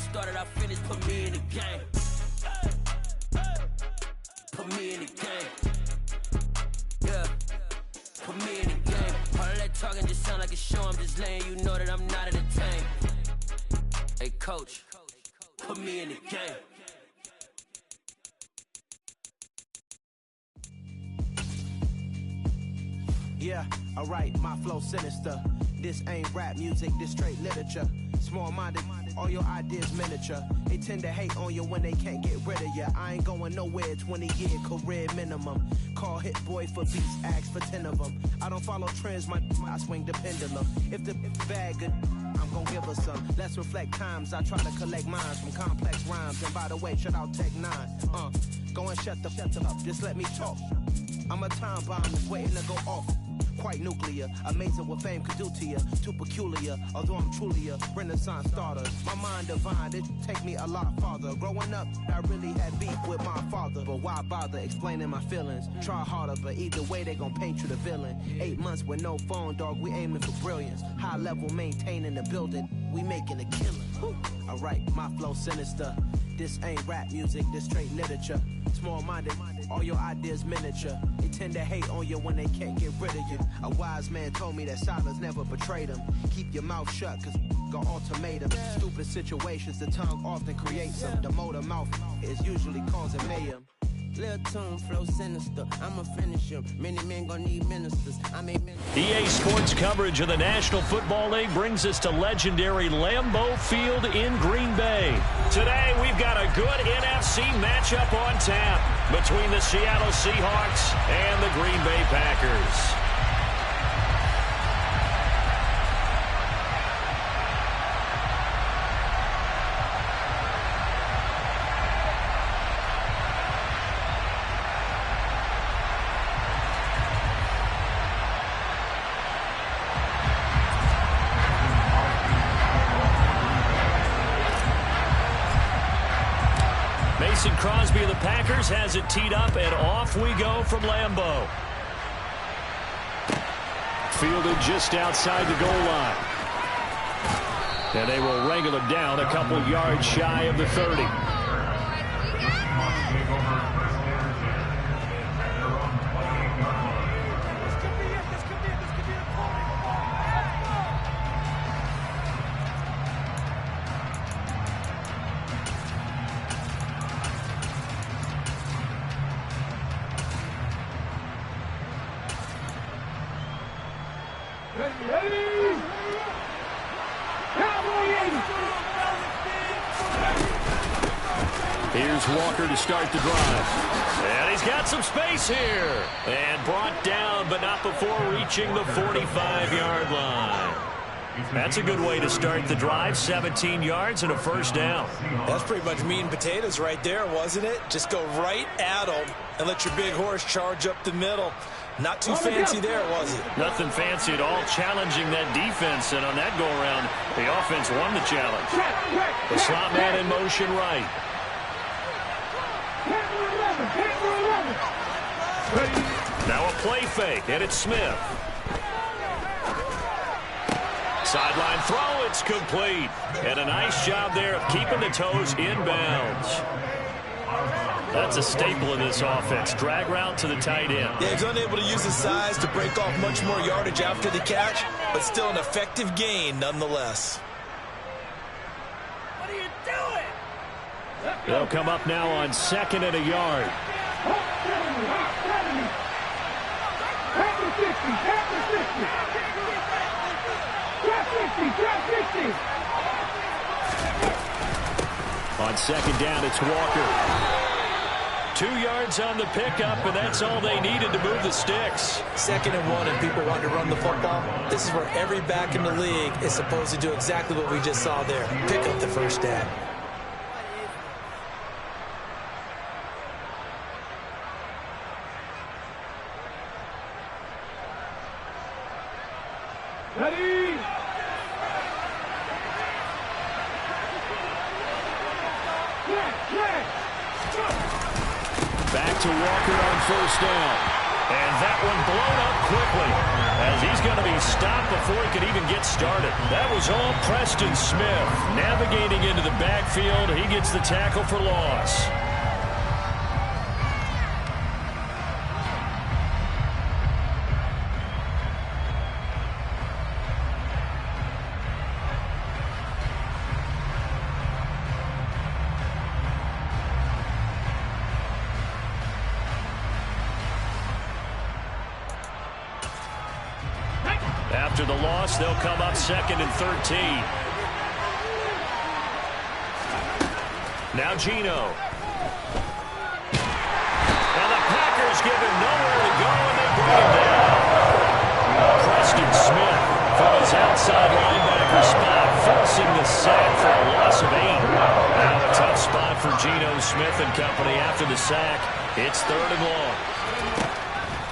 started, I finished, put me in the game. Put me in the game. Yeah. Put me in the game. All that talking just sound like a show. I'm just letting you know that I'm not entertained. Hey, coach, put me in the game. Yeah, alright, my flow sinister. This ain't rap music, this straight literature. Small-minded, all your ideas miniature. They tend to hate on you when they can't get rid of you. I ain't going nowhere, 20-year career minimum. Call Hit Boy for beats, ask for 10 of them. I don't follow trends, I swing the pendulum. If the bag good, I'm gonna give her some. Let's reflect times, I try to collect minds from complex rhymes. And by the way, shout out Tech 9. Go and shut the up, just let me talk. I'm a time bomb that's waiting to go off. Quite nuclear, amazing what fame could do to you. Too peculiar, although I'm truly a renaissance starter. My mind divine, it take me a lot farther. Growing up, I really had beef with my father. But why bother explaining my feelings? Try harder, but either way they gon' paint you the villain. 8 months with no phone, dog, we aiming for brilliance. High level maintaining the building, we making a killing. Alright, my flow sinister. This ain't rap music, this straight literature. Small-minded, all your ideas miniature. They tend to hate on you when they can't get rid of you. A wise man told me that silence never betrayed him. Keep your mouth shut, cause got ultimatum. Stupid situations, the tongue often creates them. The motor mouth is usually causing mayhem. Lil' tune, flow sinister. I'ma finish him. Many men gon' need ministers. EA Sports coverage of the National Football League brings us to legendary Lambeau Field in Green Bay. Today, we've got a good NFC matchup on tap between the Seattle Seahawks and the Green Bay Packers. Mason Crosby of the Packers has it teed up, and off we go from Lambeau. Fielded just outside the goal line. And they will wrangle it down a couple yards shy of the 30. Here's Walker to start the drive. And he's got some space here. And brought down, but not before reaching the 45-yard line. That's a good way to start the drive. 17 yards and a first down. That's pretty much meat and potatoes right there, wasn't it? Just go right at them and let your big horse charge up the middle. Not too fancy there, was it? Nothing fancy at all, challenging that defense. And on that go-around, the offense won the challenge. The slot man in motion right. Now a play fake, and it's Smith. Sideline throw, it's complete. And a nice job there of keeping the toes inbounds. That's a staple of this offense. Drag route to the tight end. Yeah, he's unable to use his size to break off much more yardage after the catch, but still an effective gain nonetheless. What are you doing? They'll come up now on 2nd and a yard. On 2nd down, it's Walker. 2 yards on the pickup, and that's all they needed to move the sticks. 2nd and 1, and people want to run the football. This is where every back in the league is supposed to do exactly what we just saw there. Pick up the first down. Ready? Back to Walker on 1st down. And that one blown up quickly, as he's going to be stopped before he could even get started. That was all Preston Smith. Navigating into the backfield, he gets the tackle for loss. After the loss, they'll come up 2nd and 13. Now Geno. And the Packers give him nowhere to go, and they bring him down. Preston Smith from his outside linebacker spot, forcing the sack for a loss of 8. Now a tough spot for Geno Smith and company after the sack. It's 3rd and long.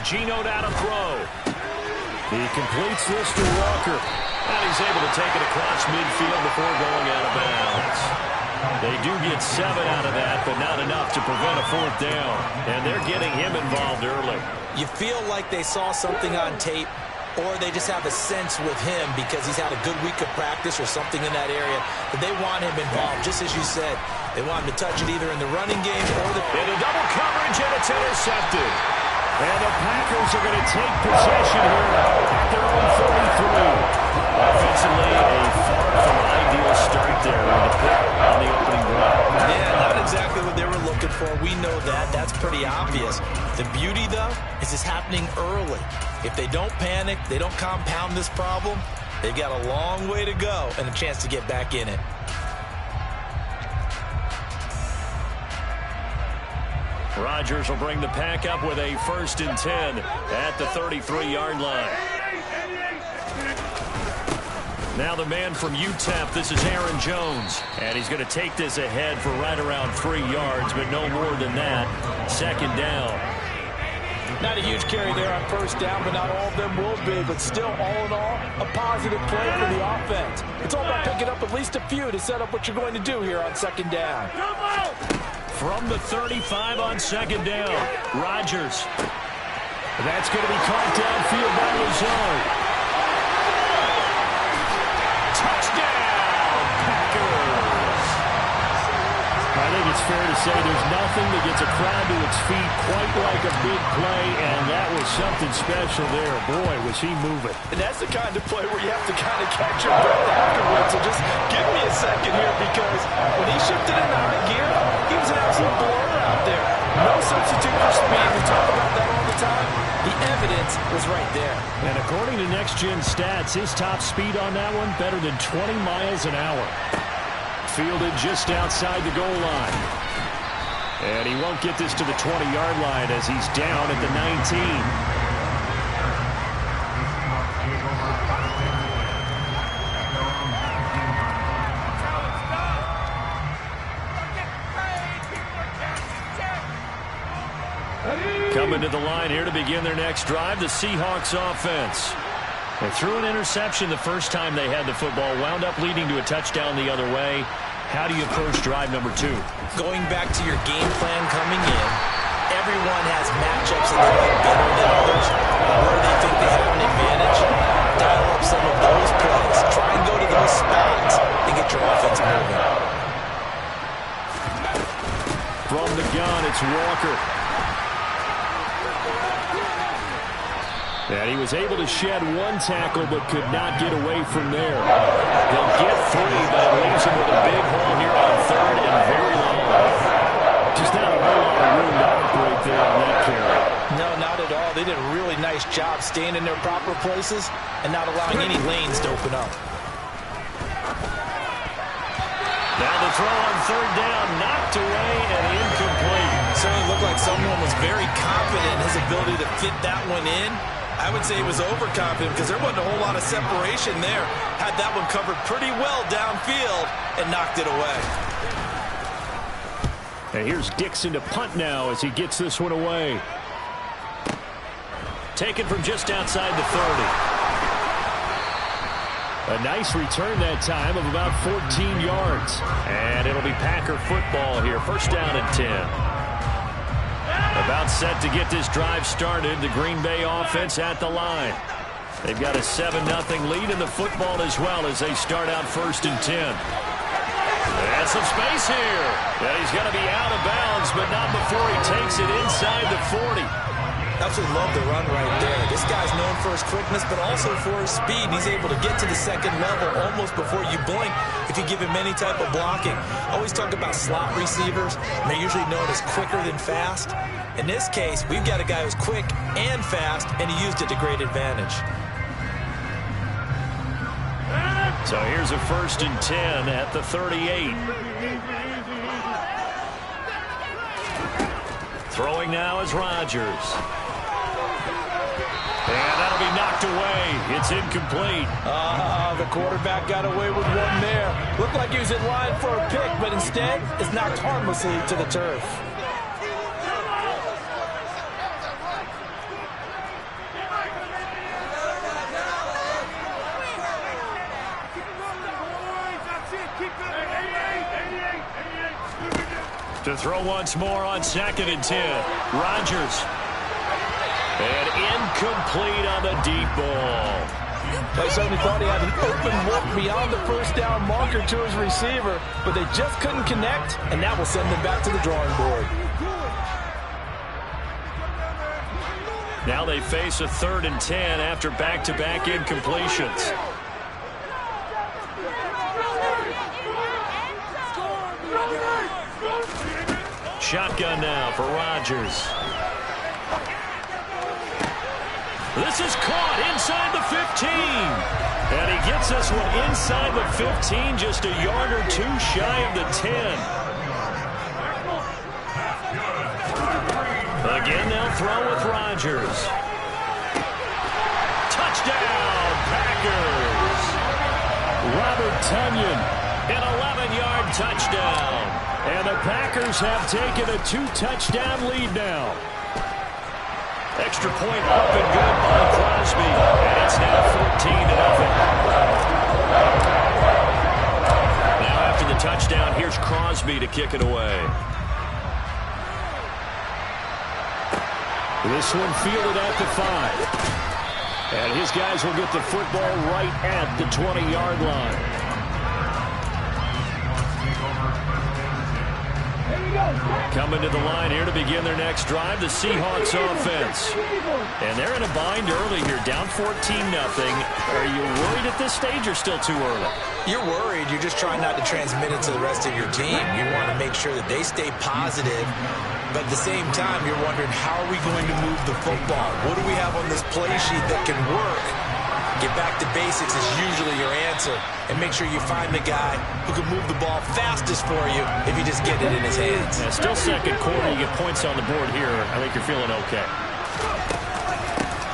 Geno down to throw. He completes this to Walker, and he's able to take it across midfield before going out of bounds. They do get 7 out of that, but not enough to prevent a 4th down, and they're getting him involved early. You feel like they saw something on tape, or they just have a sense with him because he's had a good week of practice or something in that area, that they want him involved, just as you said. They want him to touch it either in the running game or the... In a double coverage, and it's intercepted. And the Packers are going to take possession here at their own 43. Offensively, a far from ideal start there with a pick on the opening drive. Yeah, not exactly what they were looking for. We know that. That's pretty obvious. The beauty, though, is it's happening early. If they don't panic, they don't compound this problem, they've got a long way to go and a chance to get back in it. Rodgers will bring the pack up with a 1st and 10 at the 33-yard line. Now the man from UTEP, this is Aaron Jones. And he's going to take this ahead for right around 3 yards, but no more than that. 2nd down. Not a huge carry there on 1st down, but not all of them will be. But still, all in all, a positive play for the offense. It's all about picking up at least a few to set up what you're going to do here on 2nd down. From the 35 on 2nd down, Rodgers. That's going to be caught downfield by Lazard. Touchdown, Packers! I think it's fair to say there's nothing that gets a crowd to its feet quite like a big play, and that was something special there. Boy, was he moving. And that's the kind of play where you have to kind of catch your breath afterwards. So just give me a second here, because when he shifted into high gear, he was an absolute blur out there. No substitute for speed. We talk about that all the time. The evidence was right there. And according to Next Gen Stats, his top speed on that one, better than 20 miles an hour. Fielded just outside the goal line. And he won't get this to the 20-yard line as he's down at the 19. Coming to the line here to begin their next drive, the Seahawks offense. They threw an interception the first time they had the football, wound up leading to a touchdown the other way. How do you approach drive number 2? Going back to your game plan coming in, everyone has matchups that they like better than others, where they think they have an advantage. Dial up some of those plays. Try and go to those spots and get your offense moving. From the gun, it's Walker. And he was able to shed 1 tackle, but could not get away from there. He'll get 3, but it leaves him with a big hole here on 3rd and very long. Just not a whole lot of room to operate there on that carry. No, not at all. They did a really nice job staying in their proper places and not allowing any lanes to open up. Now the throw on 3rd down, knocked away and incomplete. Certainly looked like someone was very confident in his ability to fit that one in. I would say he was overconfident because there wasn't a whole lot of separation there. Had that one covered pretty well downfield and knocked it away. And here's Dixon to punt now as he gets this one away. Taken from just outside the 30. A nice return that time of about 14 yards. And it'll be Packer football here. 1st down and 10. A About set to get this drive started. The Green Bay offense at the line. They've got a 7-0 lead in the football as well as they start out 1st and 10. And some space here. And he's going to be out of bounds, but not before he takes it inside the 40. Absolutely love the run right there. This guy's known for his quickness, but also for his speed. He's able to get to the second level almost before you blink if you give him any type of blocking. I always talk about slot receivers, and they're usually known as quicker than fast. In this case, we've got a guy who's quick and fast, and he used it to great advantage. So here's a 1st and 10 at the 38. Throwing now is Rodgers. And that'll be knocked away. It's incomplete. The quarterback got away with one there. Looked like he was in line for a pick, but instead it's knocked harmlessly to the turf. To throw once more on 2nd and 10. Rodgers. And incomplete on the deep ball. They certainly thought he had an open look beyond the 1st down marker to his receiver, but they just couldn't connect, and that will send them back to the drawing board. Now they face a 3rd and 10 after back-to-back incompletions. Shotgun now for Rodgers. This is caught inside the 15. And he gets this one inside the 15, just a yard or two shy of the 10. Again, they'll throw with Rodgers. Touchdown, Packers. Robert Tonyan, an 11-yard touchdown. And the Packers have taken a 2-touchdown lead now. Extra point up and good by Crosby. And it's now 14-0. Now after the touchdown, here's Crosby to kick it away. This one fielded at the 5. And his guys will get the football right at the 20-yard line. Coming to the line here to begin their next drive, the Seahawks offense. And they're in a bind early here, down 14-0. Are you worried at this stage or still too early? You're worried. You're just trying not to transmit it to the rest of your team. You want to make sure that they stay positive. But at the same time, you're wondering, how are we going to move the football? What do we have on this play sheet that can work? Get back to basics is usually your answer. And make sure you find the guy who can move the ball fastest for you if you just get it in his hands. Yeah, still second quarter. You get points on the board here. I think you're feeling okay.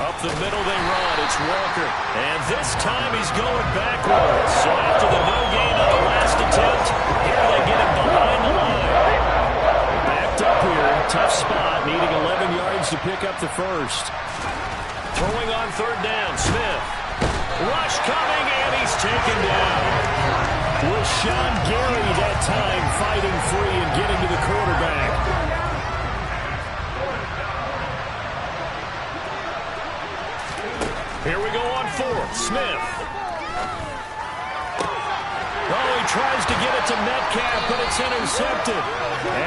Up the middle they run. It's Walker. And this time he's going backwards. So after the no gain on the last attempt, here they get him behind the line. Backed up here. Tough spot. Needing 11 yards to pick up the first. Throwing on 3rd down. Smith. Rush coming, and he's taken down. With Sean Gary that time fighting free and getting to the quarterback. Here we go on 4th. Smith. Oh, he tries to get it to Metcalf, but it's intercepted.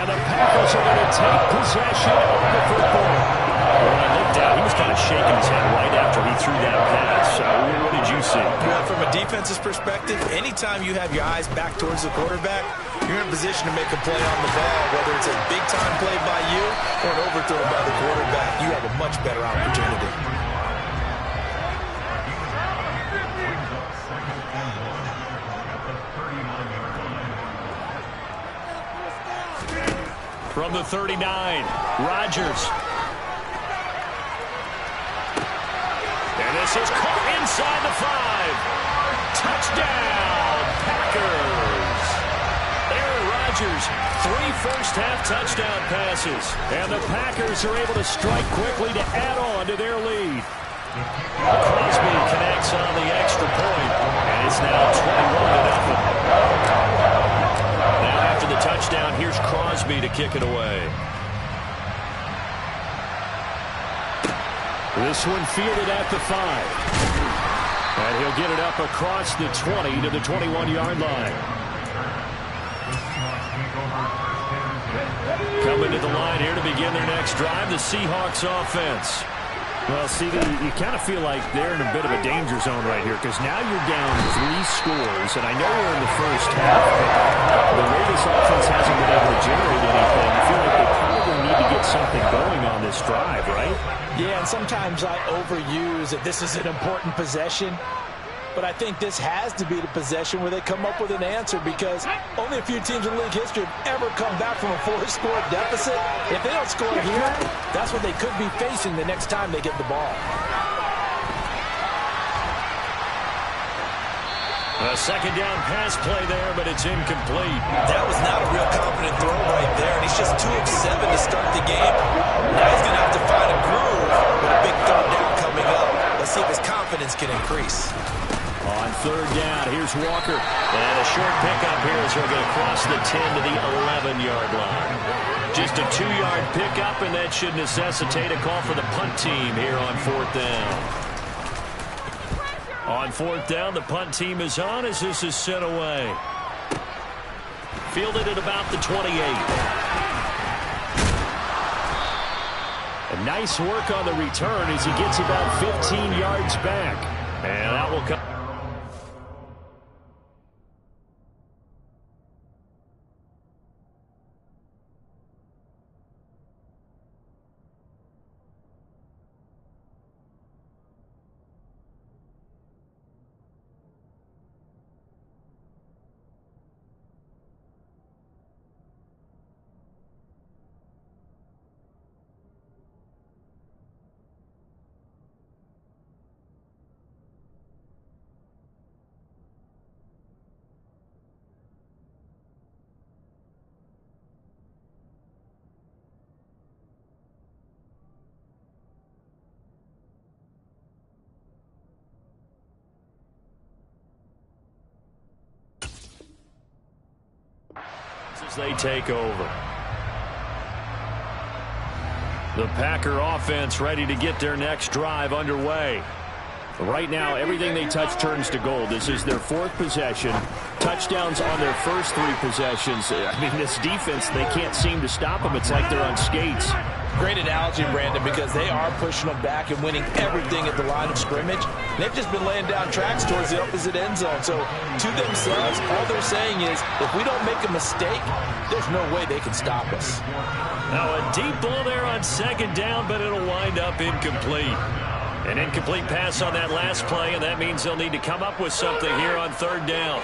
And the Packers are going to take possession of the football. When I looked down, he was kind of shaking his head right after he threw that pass. What did you see? Well, from a defense's perspective, anytime you have your eyes back towards the quarterback, you're in a position to make a play on the ball. Whether it's a big-time play by you or an overthrow by the quarterback, you have a much better opportunity. From the 39, Rodgers. And this is caught inside the 5. Touchdown, Packers. Aaron Rodgers, 3 first-half touchdown passes. And the Packers are able to strike quickly to add on to their lead. Crosby connects on the extra point, and it's now 21-0. Now after the touchdown, here's Crosby to kick it away. This one fielded at the 5. And he'll get it up across the 20 to the 21-yard line. Coming to the line here to begin their next drive, the Seahawks offense. Well, CD, you kind of feel like they're in a bit of a danger zone right here because now you're down 3 scores, and I know we're in the first half, but the way this offense hasn't been able to generate anything, I feel like they probably need to get something going on this drive, right? Yeah, and sometimes I overuse that this is an important possession, but I think this has to be the possession where they come up with an answer because only a few teams in league history have ever come back from a 4-score deficit. If they don't score here, that's what they could be facing the next time they get the ball. A second down pass play there, but it's incomplete. That was not a real confident throw right there, and he's just 2 of 7 to start the game. Now he's going to have to find a groove with a big third down coming up. Let's see if his confidence can increase. On third down, here's Walker. And a short pickup here as he'll get across the 10 to the 11-yard line. Just a 2-yard pickup, and that should necessitate a call for the punt team here on 4th down. On 4th down, the punt team is on as this is sent away. Fielded at about the 28. A nice work on the return as he gets about 15 yards back. And that will come. As they take over. The Packer offense ready to get their next drive underway. Right now, everything they touch turns to gold. This is their 4th possession. Touchdowns on their first 3 possessions. I mean, this defense, they can't seem to stop them. It's like they're on skates. Great analogy, Brandon, because they are pushing them back and winning everything at the line of scrimmage. They've just been laying down tracks towards the opposite end zone. So to themselves, all they're saying is, if we don't make a mistake, there's no way they can stop us. Now a deep ball there on 2nd down, but it'll wind up incomplete. An incomplete pass on that last play, and that means they'll need to come up with something here on 3rd down.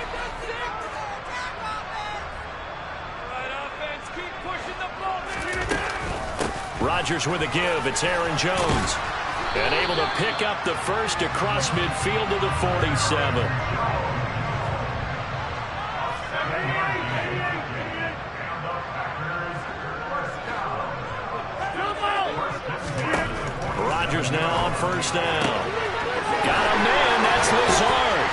Rodgers with a give. It's Aaron Jones. And able to pick up the first across midfield to the 47. Rodgers now on 1st down. Got a man. That's Lazard.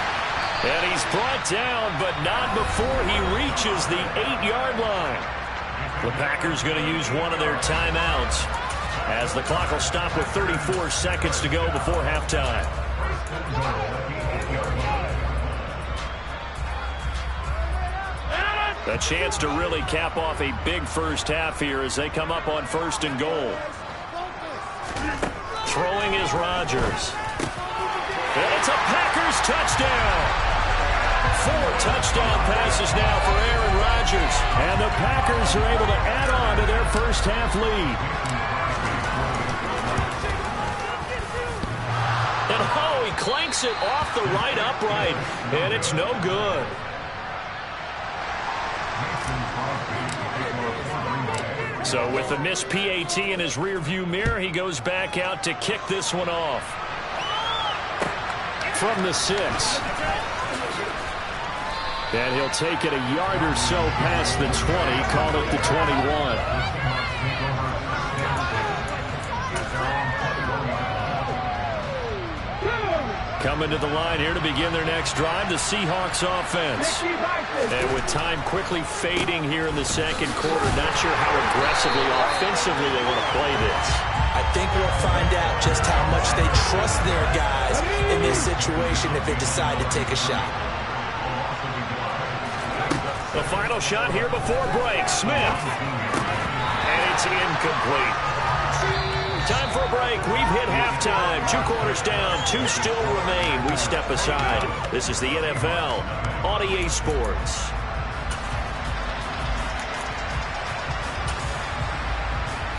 And he's brought down, but not before he reaches the 8-yard line. The Packers going to use one of their timeouts as the clock will stop with 34 seconds to go before halftime. A chance to really cap off a big first half here as they come up on 1st and goal. Throwing is Rodgers. And it's a Packers touchdown. 4 touchdown passes now for Aaron Rodgers. And the Packers are able to add on to their first half lead. And oh, he clanks it off the right upright. And it's no good. So with the missed PAT in his rearview mirror, he goes back out to kick this one off. From the 6. And he'll take it a yard or so past the 20, call it the 21. Coming to the line here to begin their next drive, the Seahawks offense. And with time quickly fading here in the second quarter, not sure how aggressively, offensively they want to play this. I think we'll find out just how much they trust their guys in this situation if they decide to take a shot. The final shot here before break, Smith. And it's incomplete. Time for a break. We've hit halftime. 2 quarters down. 2 still remain. We step aside. This is the NFL on EA Sports.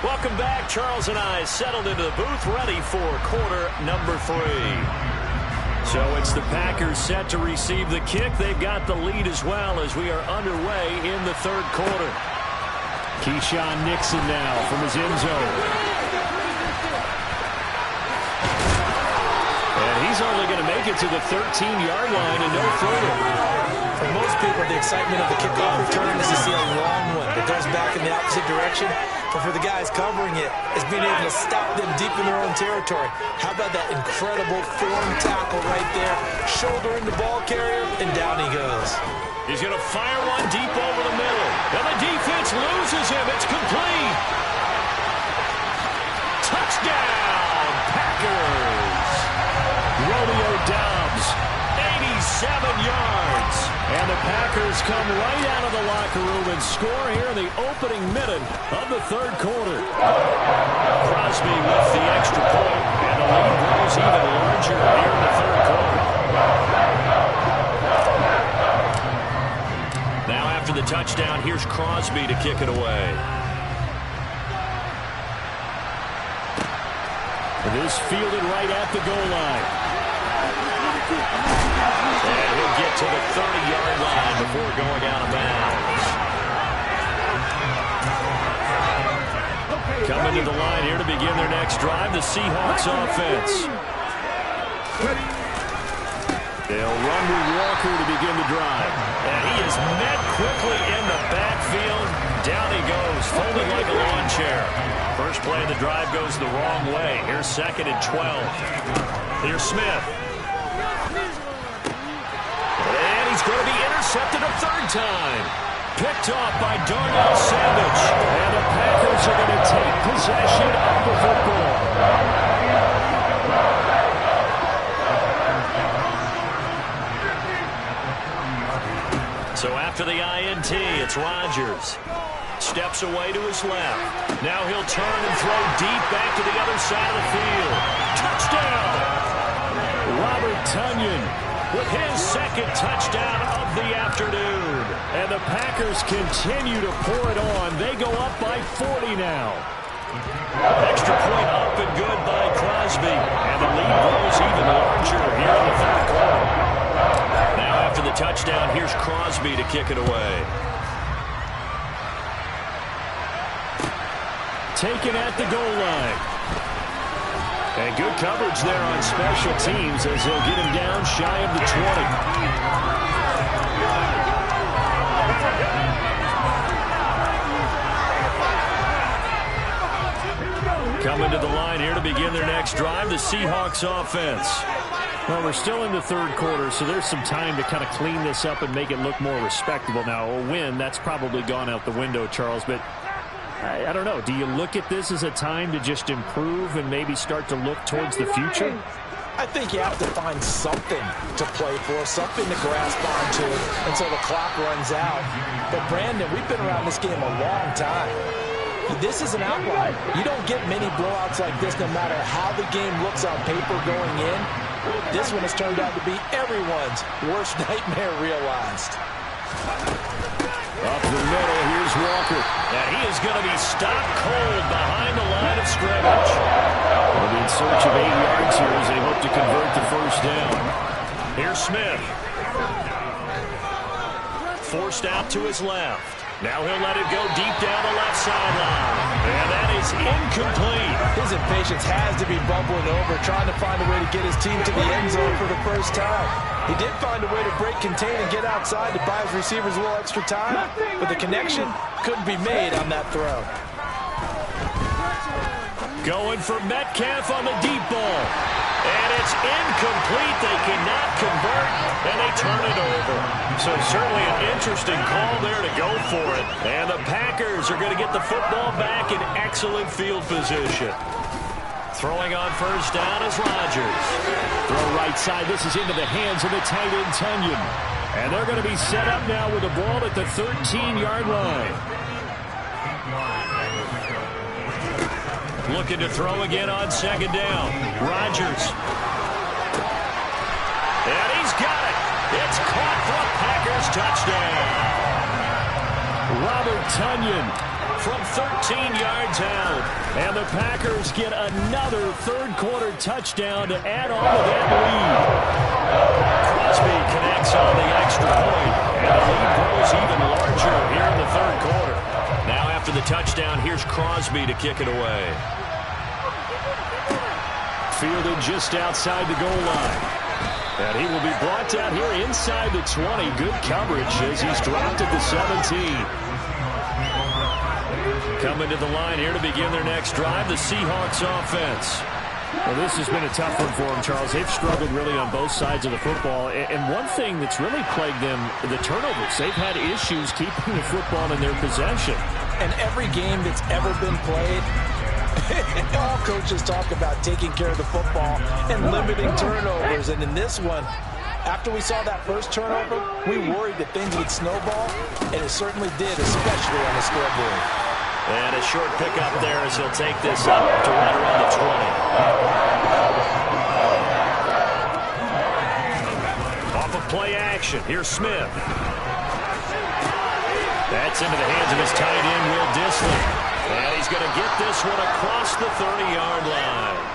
Welcome back. Charles and I settled into the booth, ready for quarter number 3. So it's the Packers set to receive the kick. They've got the lead as well as we are underway in the third quarter. Keyshawn Nixon now from his end zone. And he's only going to make it to the 13-yard line and no further. For most people, the excitement of the kickoff return is to see a long one that goes back in the opposite direction. But for the guys covering it, it's being able to stop them deep in their own territory. How about that incredible form tackle right there? Shouldering the ball carrier, and down he goes. He's going to fire one deep over the middle. And the defense loses him. It's complete. Touchdown, Packers. Romeo Doubs, 87 yards. And the Packers come right out of the locker room and score here in the opening minute of the third quarter. Crosby with the extra point, and the lead grows even larger here in the third quarter. Now after the touchdown, here's Crosby to kick it away. And this fielded right at the goal line. And he'll get to the 30-yard line before going out of bounds. Coming to the line here to begin their next drive, the Seahawks offense. They'll run with Walker to begin the drive. And he is met quickly in the backfield. Down he goes, folded like a lawn chair. First play of the drive goes the wrong way. Here's 2nd and 12. Here's Smith. And he's going to be intercepted a third time. Picked off by Darnell Savage. And the Packers are going to take possession of the football. So after the INT, it's Rodgers. Steps away to his left. Now he'll turn and throw deep back to the other side of the field. Touchdown! Robert Tonyan with his 2nd touchdown of the afternoon. And the Packers continue to pour it on. They go up by 40 now. Extra point up and good by Crosby. And the lead grows even larger here in the third quarter. Now after the touchdown, here's Crosby to kick it away. Taken at the goal line. And good coverage there on special teams as they'll get him down shy of the 20. Coming to the line here to begin their next drive, the Seahawks offense. Well, we're still in the third quarter, so there's some time to kind of clean this up and make it look more respectable. Now, a win, that's probably gone out the window, Charles, but I don't know. Do you look at this as a time to just improve and maybe start to look towards the future? I think you have to find something to play for, something to grasp onto until the clock runs out. But, Brandon, we've been around this game a long time. This is an outlier. You don't get many blowouts like this no matter how the game looks on paper going in. This one has turned out to be everyone's worst nightmare realized. Up the middle, here's Walker. And he is going to be stopped cold behind the line of scrimmage. They'll be in search of 8 yards here as they hope to convert the first down. Here's Smith. Forced out to his left. Now he'll let it go deep down the left sideline. And that is incomplete. His impatience has to be bubbling over, trying to find a way to get his team to the end zone for the first time. He did find a way to break, contain, and get outside to buy his receivers a little extra time, but the connection couldn't be made on that throw. Going for Metcalf on the deep ball. And it's incomplete. They cannot convert, and they turn it over. So certainly an interesting call there to go for it. And the Packers are going to get the football back in excellent field position. Throwing on first down is Rodgers. Throw right side. This is into the hands of the tight end, Tunyon. And they're going to be set up now with the ball at the 13-yard line. Looking to throw again on second down. Rodgers. And he's got it. It's caught for a Packers touchdown. Robert Tunyon from 13 yards out. And the Packers get another third-quarter touchdown to add on to that lead. Crosby connects on the extra point, and the lead grows even larger here in the third quarter. Now after the touchdown, here's Crosby to kick it away. Fielded just outside the goal line. And he will be brought down here inside the 20. Good coverage as he's dropped at the 17. Coming to the line here to begin their next drive, the Seahawks offense. Well, this has been a tough one for them, Charles. They've struggled really on both sides of the football. And one thing that's really plagued them, the turnovers. They've had issues keeping the football in their possession. And every game that's ever been played, all coaches talk about taking care of the football and limiting turnovers. And in this one, after we saw that first turnover, we worried that things would snowball, and it certainly did, especially on the scoreboard. And a short pickup there as he'll take this up to right around the 20. Off of play action, here's Smith. That's into the hands of his tight end, Will Dissly. And he's going to get this one across the 30-yard line.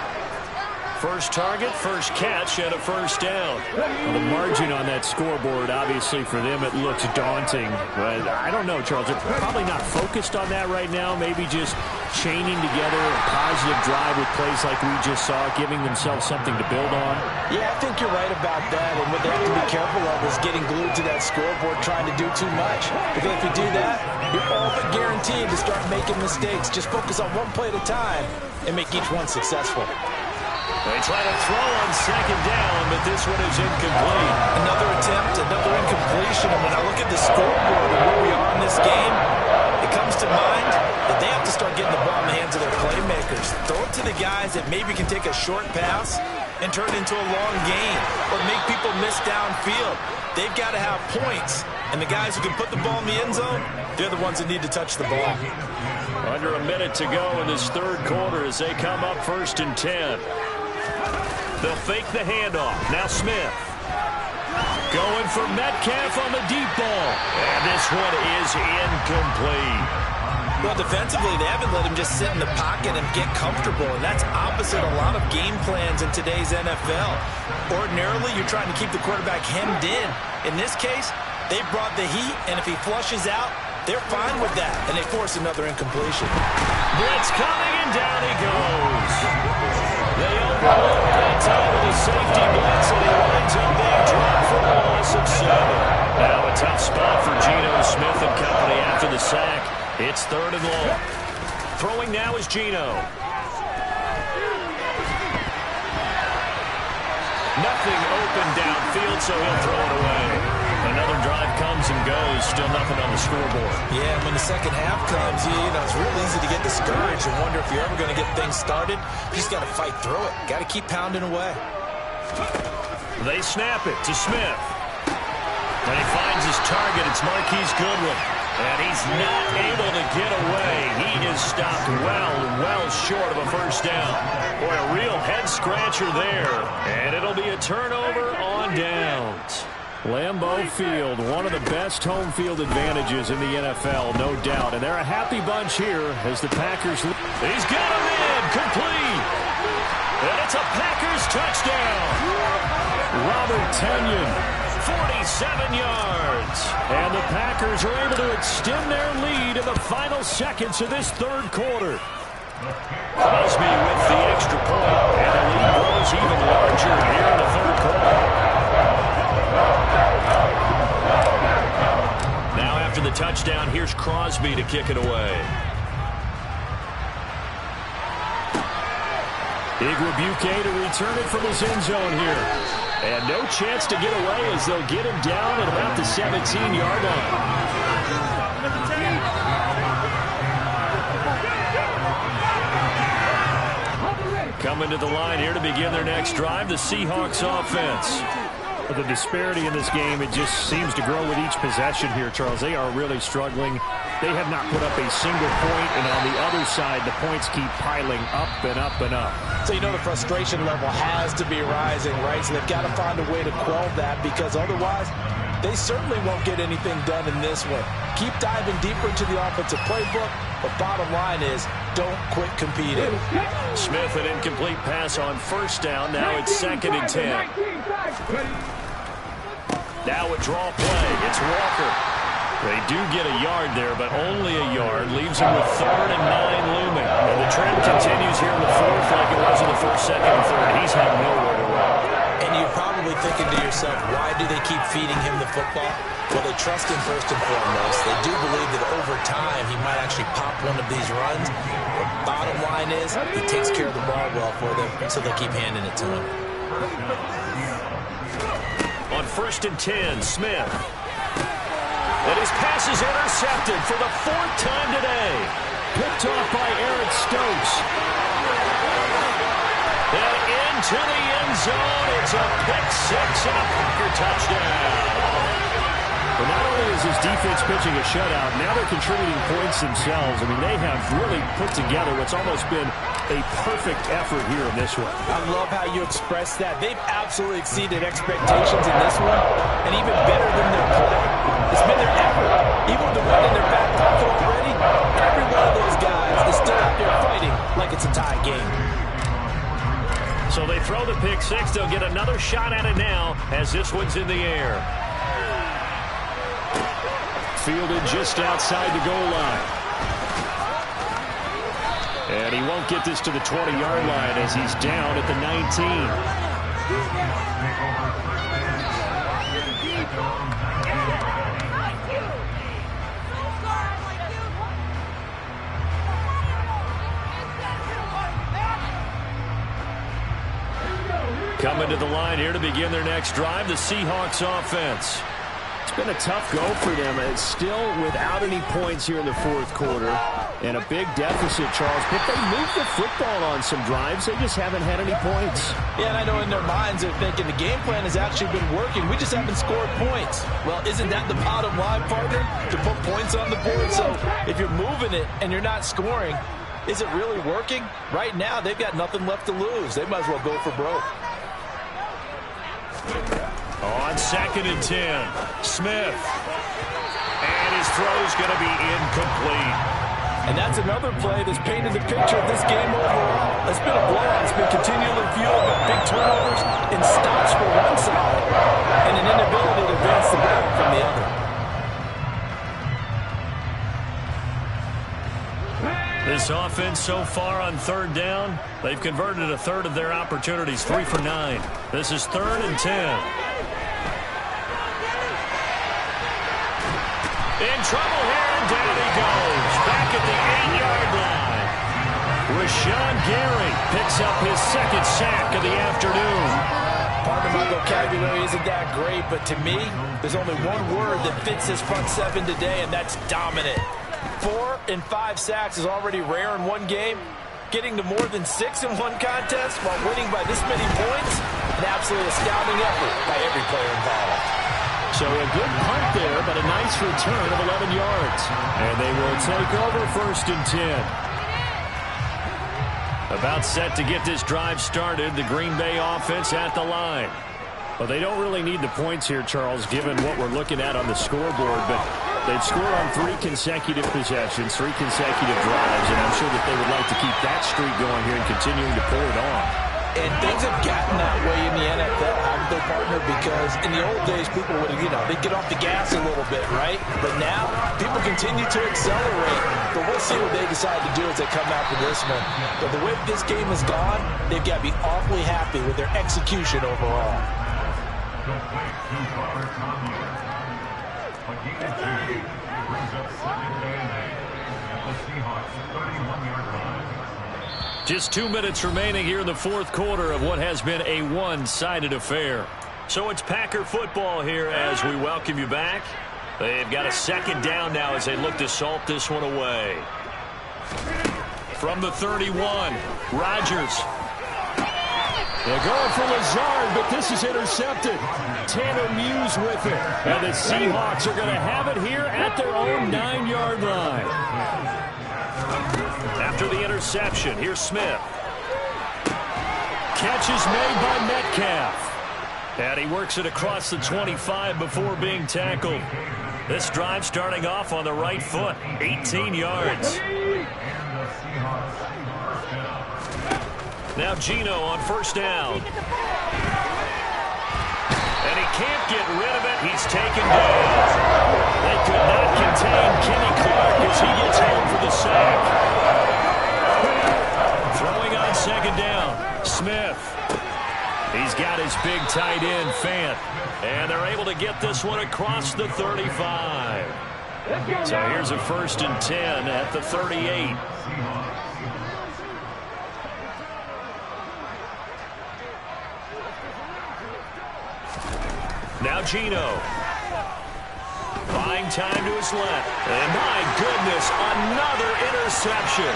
First target, first catch, and a first down. Well, the margin on that scoreboard, obviously, for them, it looks daunting. But I don't know, Charles. They're probably not focused on that right now. Maybe just chaining together a positive drive with plays like we just saw, giving themselves something to build on. Yeah, I think you're right about that. And what they have to be careful of is getting glued to that scoreboard, trying to do too much. Because if you do that, you're all but guaranteed to start making mistakes. Just focus on one play at a time and make each one successful. They try to throw on second down, but this one is incomplete. Another attempt, another incompletion. And when I look at the scoreboard and where we are in this game, it comes to mind that they have to start getting the ball in the hands of their playmakers. Throw it to the guys that maybe can take a short pass and turn it into a long gain or make people miss downfield. They've got to have points. And the guys who can put the ball in the end zone, they're the ones that need to touch the ball. Under a minute to go in this third quarter as they come up 1st and 10. They'll fake the handoff. Now Smith. Going for Metcalf on the deep ball. And this one is incomplete. Well, defensively, they haven't let him just sit in the pocket and get comfortable. And that's opposite a lot of game plans in today's NFL. Ordinarily, you're trying to keep the quarterback hemmed in. In this case, they brought the heat, and if he flushes out, they're fine with that. And they force another incompletion. Blitz coming, and down he goes. They overlook that time with a safety blitz, and he winds up being dropped for a loss of 7. Now a tough spot for Geno Smith and company after the sack. It's 3rd and long. Throwing now is Geno. Nothing open downfield, so he'll throw it away. Another drive comes and goes, still nothing on the scoreboard. Yeah, when the second half comes, you know, it's real easy to get discouraged and wonder if you're ever going to get things started. You just got to fight through it. Got to keep pounding away. They snap it to Smith. And he finds his target. It's Marquise Goodwin. And he's not able to get away. He is stopped well short of a first down. Boy, a real head-scratcher there. And it'll be a turnover on downs. Lambeau Field, one of the best home field advantages in the NFL, no doubt. And they're a happy bunch here as the Packers... He's got him in, complete. And it's a Packers touchdown. Robert Tunyon, 47 yards. And the Packers are able to extend their lead in the final seconds of this third quarter. Crosby with the extra point, and the lead grows even larger here in the third quarter. Now after the touchdown, here's Crosby to kick it away. Igwebuike to return it from his end zone here. And no chance to get away as they'll get him down at about the 17-yard line. Coming to the line here to begin their next drive, the Seahawks offense. The disparity in this game, it just seems to grow with each possession here, Charles. They are really struggling. They have not put up a single point, and on the other side, the points keep piling up and up and up. So you know the frustration level has to be rising, right? So they've got to find a way to quell that, because otherwise they certainly won't get anything done in this one. Keep diving deeper into the offensive playbook, but bottom line is don't quit competing. Smith, an incomplete pass on first down. Now it's 2nd and 10. Now a draw play. It's Walker. They do get a yard there, but only a yard. Leaves him with 3rd and 9 looming. And the trend continues here in the 4th like it was in the 1st, 2nd, and 3rd. He's had nowhere to run. And you're probably thinking to yourself, why do they keep feeding him the football? Well, they trust him first and foremost. They do believe that over time he might actually pop one of these runs. But bottom line is he takes care of the ball well for them, so they keep handing it to him. On 1st and 10, Smith. And his pass is intercepted for the 4th time today. Picked off by Eric Stokes. And into the end zone. It's a pick-6 and a Packer touchdown. But not only is his defense pitching a shutout, now they're contributing points themselves. I mean, they have really put together what's almost been a perfect effort here in this one. I love how you express that. They've absolutely exceeded expectations in this one, and even better than their play. It's been their effort. Even with the win in their back pocket already, every one of those guys is still out there fighting like it's a tie game. So they throw the pick-6. They'll get another shot at it now as this one's in the air. Fielded just outside the goal line. And he won't get this to the 20-yard line as he's down at the 19. Coming to the line here to begin their next drive, the Seahawks offense. It's been a tough go for them. It's still without any points here in the 4th quarter. And a big deficit, Charles. But they moved the football on some drives. They just haven't had any points. Yeah, and I know in their minds they're thinking the game plan has actually been working. We just haven't scored points. Well, isn't that the bottom line, partner? To put points on the board. So if you're moving it and you're not scoring, is it really working? Right now, they've got nothing left to lose. They might as well go for broke. On 2nd and 10, Smith. And his throw's going to be incomplete. And that's another play that's painted the picture of this game overall. It's been a blowout. It's been continually fueled by big turnovers and stops for one side and an inability to advance the ball from the other. This offense so far on 3rd down, they've converted a 1/3 of their opportunities, 3 for 9. This is 3rd and 10. In trouble here, and down he goes. Back at the 8-yard line. Rashawn Gary picks up his 2nd sack of the afternoon. Part of my vocabulary isn't that great, but to me, there's only one word that fits this front 7 today, and that's dominant. 4 and 5 sacks is already rare in one game. Getting to more than 6 in one contest while winning by this many points, an absolutely astounding effort by every player involved. So a good punt there, but a nice return of 11 yards. And they will take over 1st and 10. About set to get this drive started, the Green Bay offense at the line. Well, they don't really need the points here, Charles, given what we're looking at on the scoreboard. But they've scored on 3 consecutive possessions, 3 consecutive drives, and I'm sure that they would like to keep that streak going here and continuing to pull it on. And things have gotten that way in the NFL, haven't they, partner? Because in the old days, people would, they'd get off the gas a little bit, right? But now, people continue to accelerate. But we'll see what they decide to do as they come out for this one. But the way this game has gone, they've got to be awfully happy with their execution overall. Just 2 minutes remaining here in the fourth quarter of what has been a one-sided affair. So it's Packer football here as we welcome you back. They've got a second down now as they look to salt this one away. From the 31, Rodgers. They're going for Lazard, but this is intercepted. Tanner Muse with it. And the Seahawks are going to have it here at their own 9-yard line. After the interception, here's Smith. Catch is made by Metcalf. And he works it across the 25 before being tackled. This drive starting off on the right foot, 18 yards. Now Geno on first down. And he can't get rid of it. He's taken down. They could not contain Kenny Clark as he gets home for the sack. Throwing on second down, Smith. He's got his big tight end, Fant. And they're able to get this one across the 35. So here's a 1st and 10 at the 38. Now Geno. Buying time to his left. And my goodness, another interception.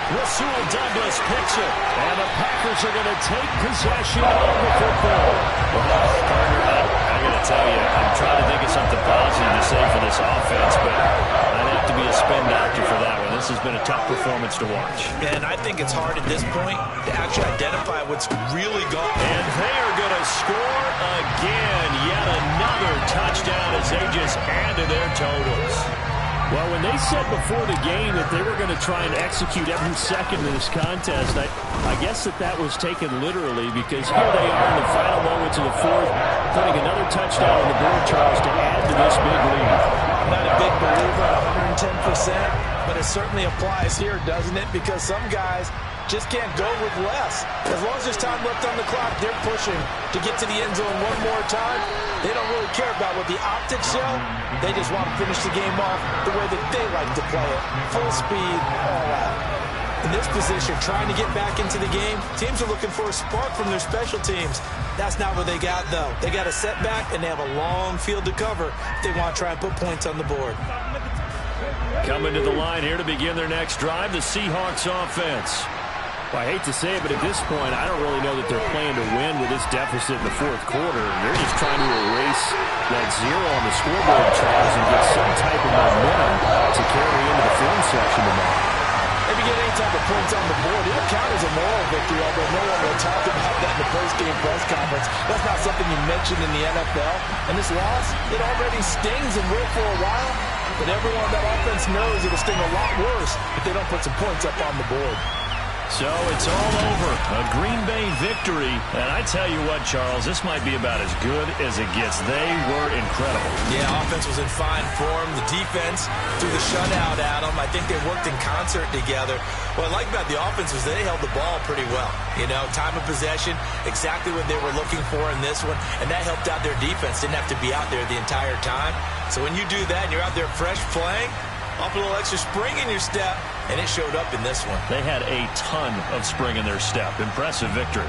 Rasul Douglas picks it. And the Packers are going to take possession of the football. Well, partner, I got to tell you, I'm trying to think of something positive to say for this offense, but I'd have to be a spin doctor for that one. This has been a tough performance to watch. And I think it's hard at this point to actually identify what's really going on. And they are going to score again. Yet another touchdown as they just add to their totals. Well, when they said before the game that they were going to try and execute every second of this contest, I guess that was taken literally, because here they are in the final moments of the fourth, putting another touchdown on the board, Charles, to add to this big lead. I'm not a big believer at 110%, but it certainly applies here, doesn't it? Because some guys just can't go with less. As long as there's time left on the clock, they're pushing to get to the end zone one more time. They don't really care about what the optics show. They just want to finish the game off the way that they like to play it. Full speed, all out. In this position, trying to get back into the game, teams are looking for a spark from their special teams. That's not what they got, though. They got a setback, and they have a long field to cover if they want to try and put points on the board. Coming to the line here to begin their next drive, the Seahawks offense. Well, I hate to say it, but at this point, I don't really know that they're playing to win with this deficit in the fourth quarter. They're just trying to erase that zero on the scoreboard, Charles, and get some type of momentum to carry into the film section tonight. If you get any type of points on the board, it'll count as a moral victory, although no one will talk about that in the post-game press conference. That's not something you mentioned in the NFL. And this loss, it already stings and will for a while, but everyone on that offense knows it'll sting a lot worse if they don't put some points up on the board. So it's all over. A Green Bay victory. And I tell you what, Charles, this might be about as good as it gets. They were incredible. Yeah, offense was in fine form. The defense threw the shutout at them. I think they worked in concert together. What I like about the offense was they held the ball pretty well. You know, time of possession, exactly what they were looking for in this one. And that helped out their defense. Didn't have to be out there the entire time. So when you do that and you're out there fresh playing, off a little extra spring in your step, and it showed up in this one. They had a ton of spring in their step. Impressive victory.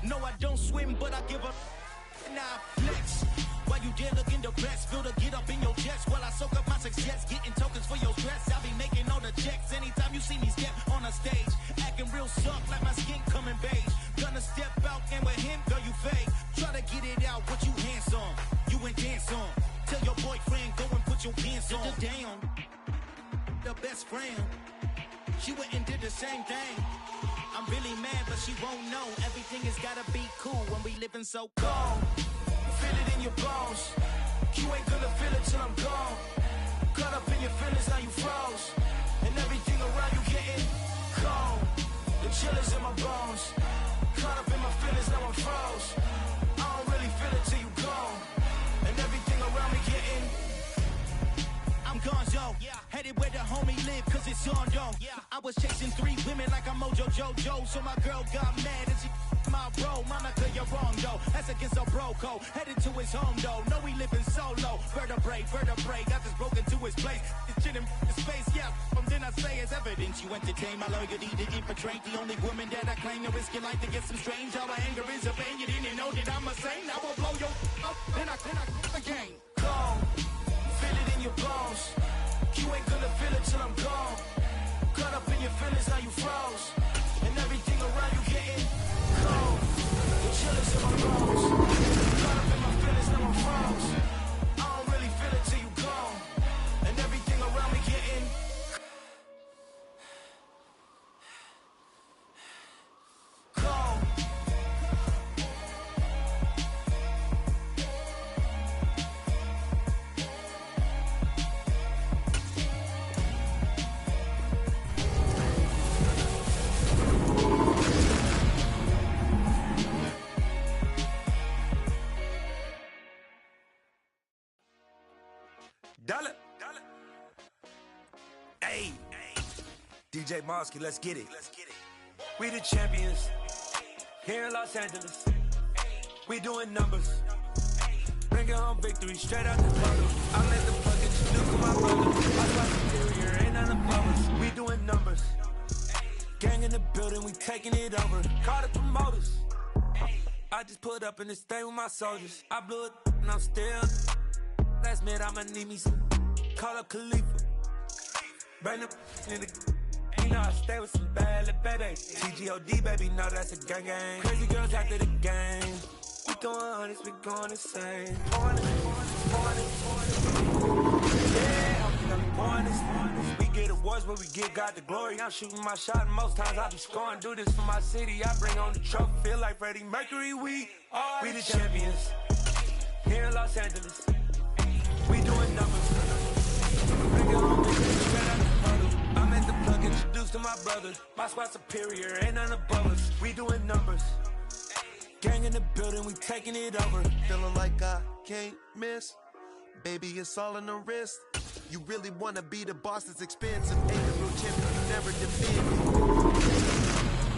No, I don't swim, but I give up. Now flex. While you there looking the best, feel the get up in your chest while I soak up my success, getting tokens for your stress. I'll be making all the checks anytime you see me step on a stage, acting real soft like my skin coming beige. Gonna step out and with him, girl, you fake. Try to get it out, what you hands on, you and dance on. Tell your boyfriend, go and put your pants on. Down, the best friend, she went and did the same thing. I'm really mad, but she won't know. Everything has gotta be cool when we living so cold. Feel it in your bones. You ain't gonna feel it till I'm gone. Caught up in your feelings, now you froze. And everything around you getting cold. The chill is in my bones. Caught up in my feelings, now I'm froze. I don't really feel it till you gone. And everything around me getting I'm gonzo, headed where the homie live, cause it's on though. I was chasing 3 women like I'm Mojo Jojo, so my girl got mad and she my bro. Monica, you're wrong though, that's against a bro code. Headed to his home though, no we living solo. Vertebrae, got this broken to his place. It's shit in space, from then I say it's evidence. You entertain my loyalty to infiltrate the only woman that I claim to risk your life to get some strange. How my anger is a pain, you didn't know that I'm a saint. I will blow your up, then I again. Go. Feel it in your bones. You ain't gonna feel it till I'm gone. Caught up in your feelings, now you froze. And everything around you getting cold. The chill is in my bones. Caught up in my feelings, now I'm froze. I don't really feel it till you gone. And everything around me getting cold. Dollar. Hey, DJ Mosky, let's get it. We the champions here in Los Angeles. We doing numbers. Bringing home victory straight out the bottle. I let the plug introduce to my brother. I got superior, ain't none above us. We doing numbers. Gang in the building, we taking it over. Call the promoters. I just put up in this thing with my soldiers. I blew it and I'm still. Last minute I'ma need me some. Call up Khalifa. Bring them in the. You know I stay with some bad little baby. TGOD baby, know that's a gang gang. Crazy girls after the game. We going honest, we going insane. Yeah, I'm pouring this. We get awards, but we give God the glory. I'm shooting my shot, and most times I be scoring. Do this for my city, I bring on the trophy. Feel like Freddie Mercury, we the champions here in Los Angeles. We doing numbers. Bring it home, straight out the huddle. I'm at the plug, introduced to my brother. My squad superior, ain't none above us. We doing numbers. Gang in the building, we taking it over. Feeling like I can't miss. Baby, it's all in the wrist. You really wanna be the boss, it's expensive. Ain't the real champion, you never defend.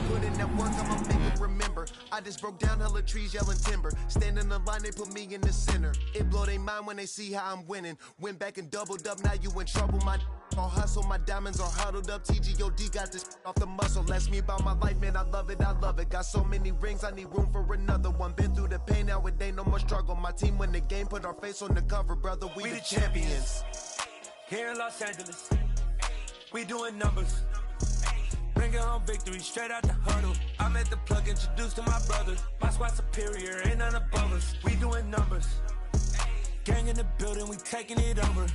Put in that work, I'ma make them remember. I just broke down hella trees, yelling timber. Stand in the line, they put me in the center. It blow they mind when they see how I'm winning. Went back and doubled up, now you in trouble. My all hustle, my diamonds are huddled up. TGOD got this off the muscle. Ask me about my life, man, I love it, I love it. Got so many rings, I need room for another one. Been through the pain, now it ain't no more struggle. My team win the game, put our face on the cover, brother. We the champions. Here in Los Angeles, we doing numbers. Bringing home victory straight out the huddle. I'm at the plug, introduced to my brother. My squad superior, ain't none above us. We doing numbers. Gang in the building, we taking it over.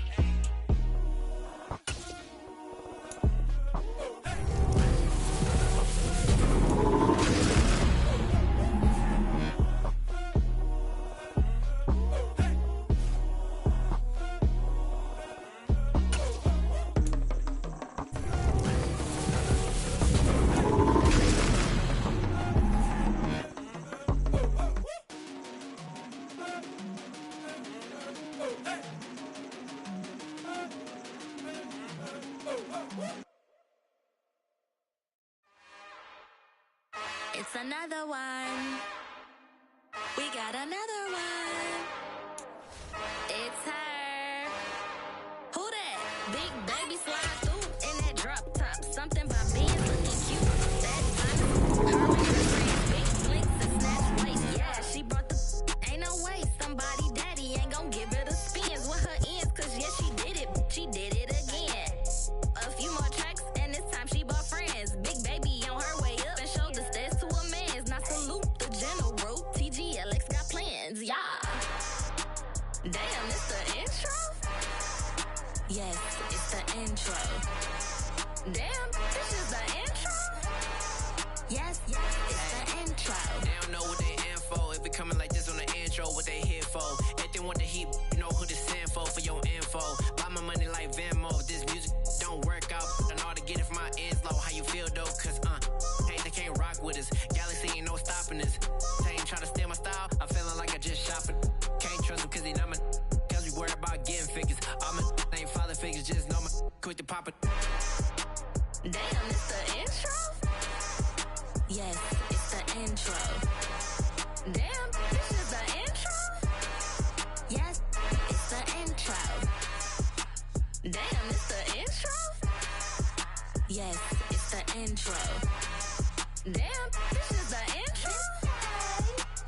It's another one. We got another one. It's her. Who that? Big baby slide through in that drop top. Something about being looking cute. That time, her and her friends, big blinks and snatch Yes, it's the intro. Damn, this is the intro? Yes, it's the intro. They don't know what they in for. If we coming like this on the intro, what they here for? If they want the heat, you know who to send for your info. Buy my money like Venmo. If this music don't work out, I know how to get it from my ends low. How you feel though? Cause hey, they can't rock with us. Galaxy ain't no stopping us. They ain't trying to steal my style. I'm feeling like I just shopping. Can't trust them cause they not my. Cause we worry about getting figures. All my ain't father figures, just know my quick to pop it. Damn, it's the intro? Yes, it's the intro. Damn, this is the intro? Yes, it's the intro. Damn, it's the intro? Yes, it's the intro. Damn, this is the intro?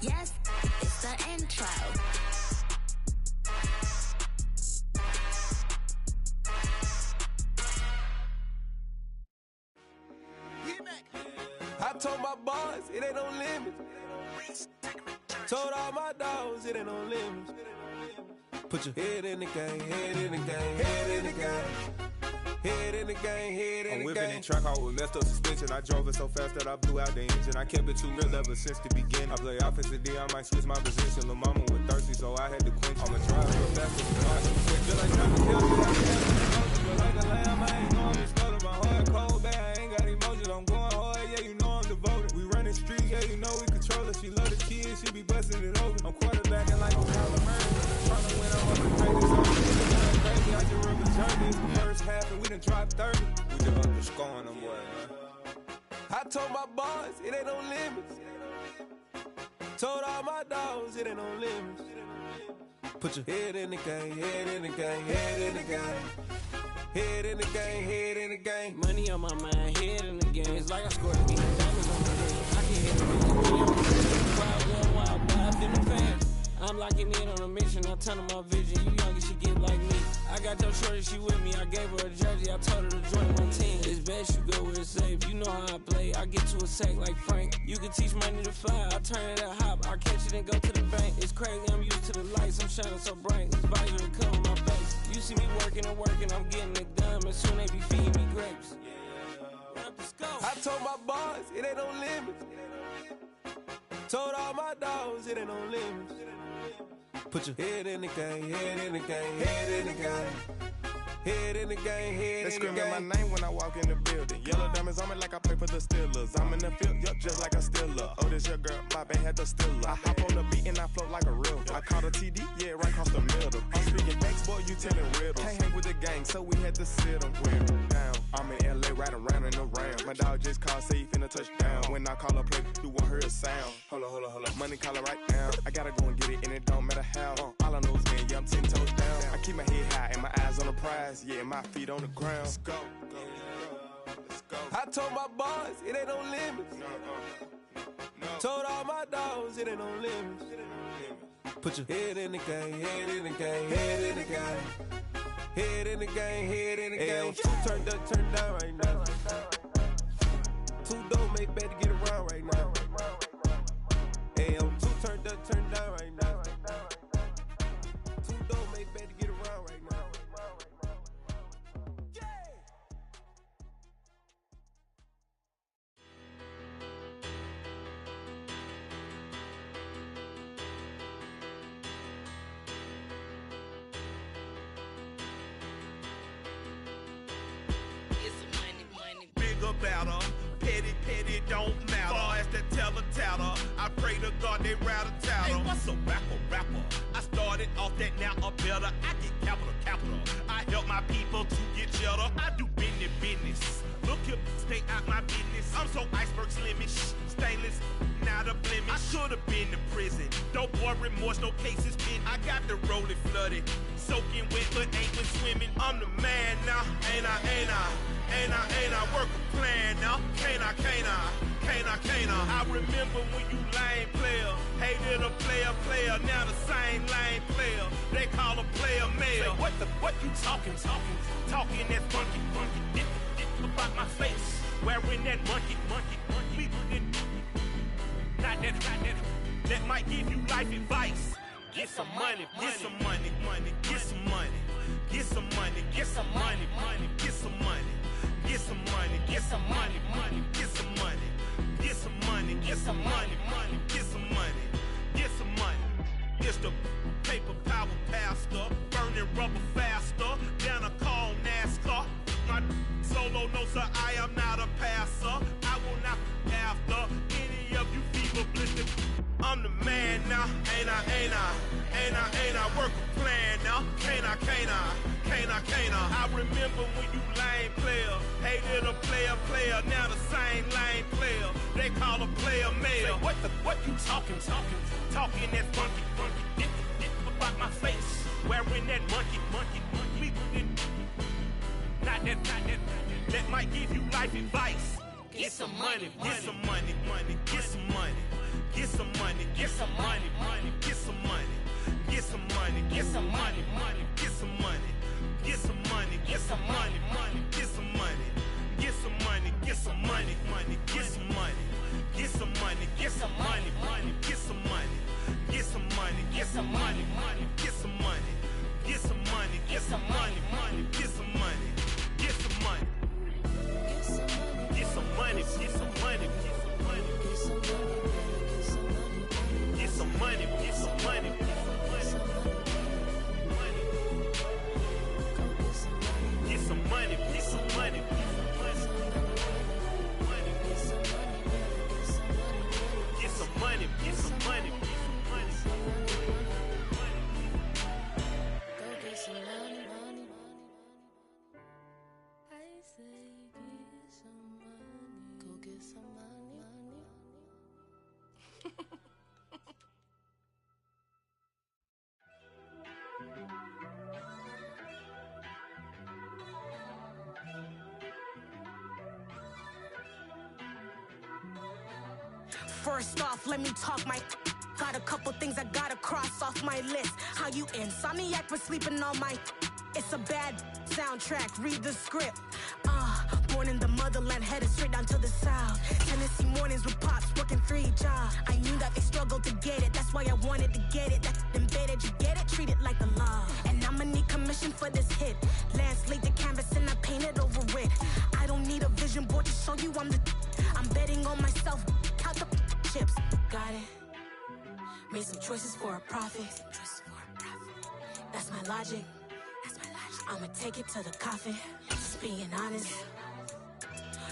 Yes, it's the intro. I told my boys it ain't no limits. Told all my dogs it ain't no limits. Put your head in the game, head in the game, head in the game. Head in the game, head in the game. I'm whipping in track out with messed up suspension. I drove it so fast that I blew out the engine. I kept it too real ever since the beginning. I play offensive D, I might switch my position. Lil' mama was thirsty, so I had to quench. I'ma drive real fast as you know I can quit. Feel like trying to kill me, I can't but like a lamb, I ain't going to stutter. My heart cold, bad, I ain't got emotions. I'm going hard, yeah, you know I'm devoted. We running streets, yeah, you know we control it. She love the kids, she be busting it over. I'm quarterbacking like I'm Kyler Murray. Trying to win, I'm up the greatest zone. Crazy, I just represent this. The first half, and we done dropped 30. We just underscoring them, boy, man. I told my boys it ain't no limits. Told all my dogs it ain't no limits. Put your head in the game, head in the game, head in the game. Head in the game, head in the game. Money on my mind, head in the game. It's like I scored again. Diamonds on my head. I can hit the wild, wild, in the fan. I'm locking in on a mission. I turn on my vision. You young, she get like me. I got your shorty, she with me. I gave her a jersey. I told her to join my team. It's best you go where it's safe. You know how I play. I get to a sack like Frank. You can teach money to fly. I turn it at hop. I catch it and go to the bank. It's crazy. I'm used to the lights. I'm shining so bright. This visor to cover my face. You see me working and working. I'm getting it done. And soon they be feeding me grapes. I told my boys it ain't no limits. Told all my dogs it ain't no limits. Put your head in the game, head in the game, head in the game. Head in the game, head in the game. They screaming my name when I walk in the building. Yellow diamonds on me like I play for the Steelers. I'm in the field, yup, just like a Steeler. Oh, this your girl, my band had the Steeler. I hop on the beat and I float like a river. I caught a TD, yeah, right across the middle. I'm speaking thanks, boy, you telling riddles. Can't hang with the gang, so we had to sit them down. I'm in LA, riding around in the Ram. My dog just called, say he finna touchdown. When I call a play, you won't hear a sound. Hold up, money calling right now. I gotta go and get it, and it don't matter how. All I know is man, yeah, I'm 10 toes down. I keep my head high and my eyes on the prize. Yeah, my feet on the ground. Let's go. I told my boys it ain't no limits. Told all my dogs it ain't no limits. Put your head in the game, head in the game, head in the game. Head in the game, head in the game. Two turned up, turned down right now. Two don't make better get around right now. Hey, I'm two turned up, turned down right now. Two don't make better get around right now. Better. Petty don't matter. Far as that teller, I pray to God they rattle tattle. Hey, what's a rapper? I started off that, now a better. I get capital. I help my people to get cheddar. I do business. Look here, stay out my business. I'm so iceberg slimish, stainless, not a blemish. I should've been to prison. Don't boy remorse, no cases pinned. I got the rolling flooded, soaking wet, but ain't been swimming. I'm the man now, ain't I? Work a plan now, can't I? I remember when you lame player, hated a player, now the same lame player. They call a player mayor. Say, what you talking that funky. Get about my face, wearing that monkey. Not that might give you life advice. Get some money. Get some money, get some money, money, get some money. Get some money, get some money, money, get some money. Get some money, get some money, money, get some money. Get some money. It's the paper power pastor, burning rubber faster than a car on NASCAR. My solo no sir, I am not a passer. I will not after any of you fever blistered. I'm the man now, ain't I? Work a plan now, can't I? I remember when you lame player, hated a player, now the same lame player. They call a player mayor. What you talking that funky, get about my face, wearing that monkey, not that, that might give you life advice. Get some money, get some money, get some money. Get some money, get some money, get some money. Get some money, get some money, get some money. Get some money, get some money, get some money. Get some money, get some money, get some money. Get some money, get some money, get some money. Get some money, get some money, get some money. Get some money, get some money, get some money. Get some money. Get some money, get some money, get some money. Get some money, get some money. Get some money, get some money. Get some money, get some money. Go get some money, money. I say get some money. Go get some money, money. First off, let me talk my. Got a couple things I gotta cross off my list. How you insomniac for sleeping on my. It's a bad soundtrack, read the script. Born in the motherland, headed straight down to the south. Tennessee mornings with pops, working 3 jobs. I knew that they struggled to get it, that's why I wanted to get it. That's embedded, you get it, treat it like the law. And I'ma need commission for this hit. Lance laid the canvas and I painted over it. I don't need a vision board to show you I'm the. I'm betting on myself, count the chips. Got it. Made some choices for a profit. That's my logic. I'ma take it to the coffin. Just being honest.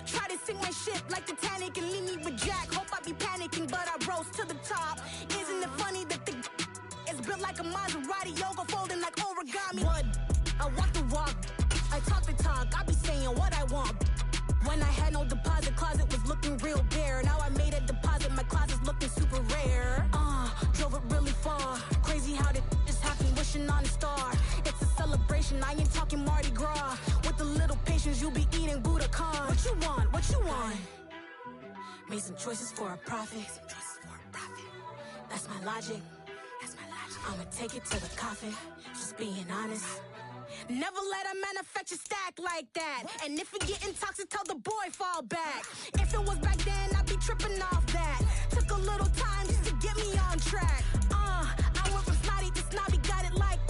Try to sink my ship like Titanic and leave me with Jack. Hope I be panicking, but I rose to the top. Isn't it funny that the is built like a Maserati, yoga folding like origami? What? I walk the walk. I talk the talk. I be saying what I want. When I had no deposit, closet was looking real bare. Now I made a deposit, my closet's looking super rare. Drove it really far. Crazy how did just happen, wishing on a star. It's a celebration, I ain't talking Mardi Gras. With a little patience, you'll be eating Budokan. What you want? What you want? Made some choices for a profit. That's my logic. I'ma take it to the coffin. Just being honest. Never let a manufacture stack like that. And if it getting toxic, tell the boy fall back. If it was back then, I'd be tripping off that. Took a little time just to get me on track. I went from snotty to snobby, got it like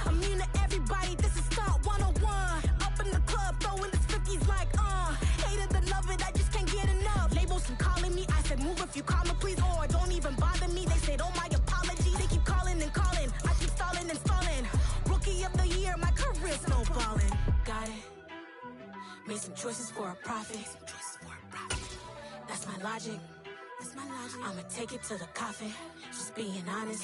immune to everybody, this is stunt 101. Up in the club, throwing the 50s like hated to love it, I just can't get enough. Labels keep calling me, I said move if you call me please, or don't even bother me. They said oh my apologies, they keep calling and calling. I keep stalling and stalling. Rookie of the year, my career snowballing. Got it. Made some choices for a profit. That's my logic. I'ma take it to the coffin. Just being honest.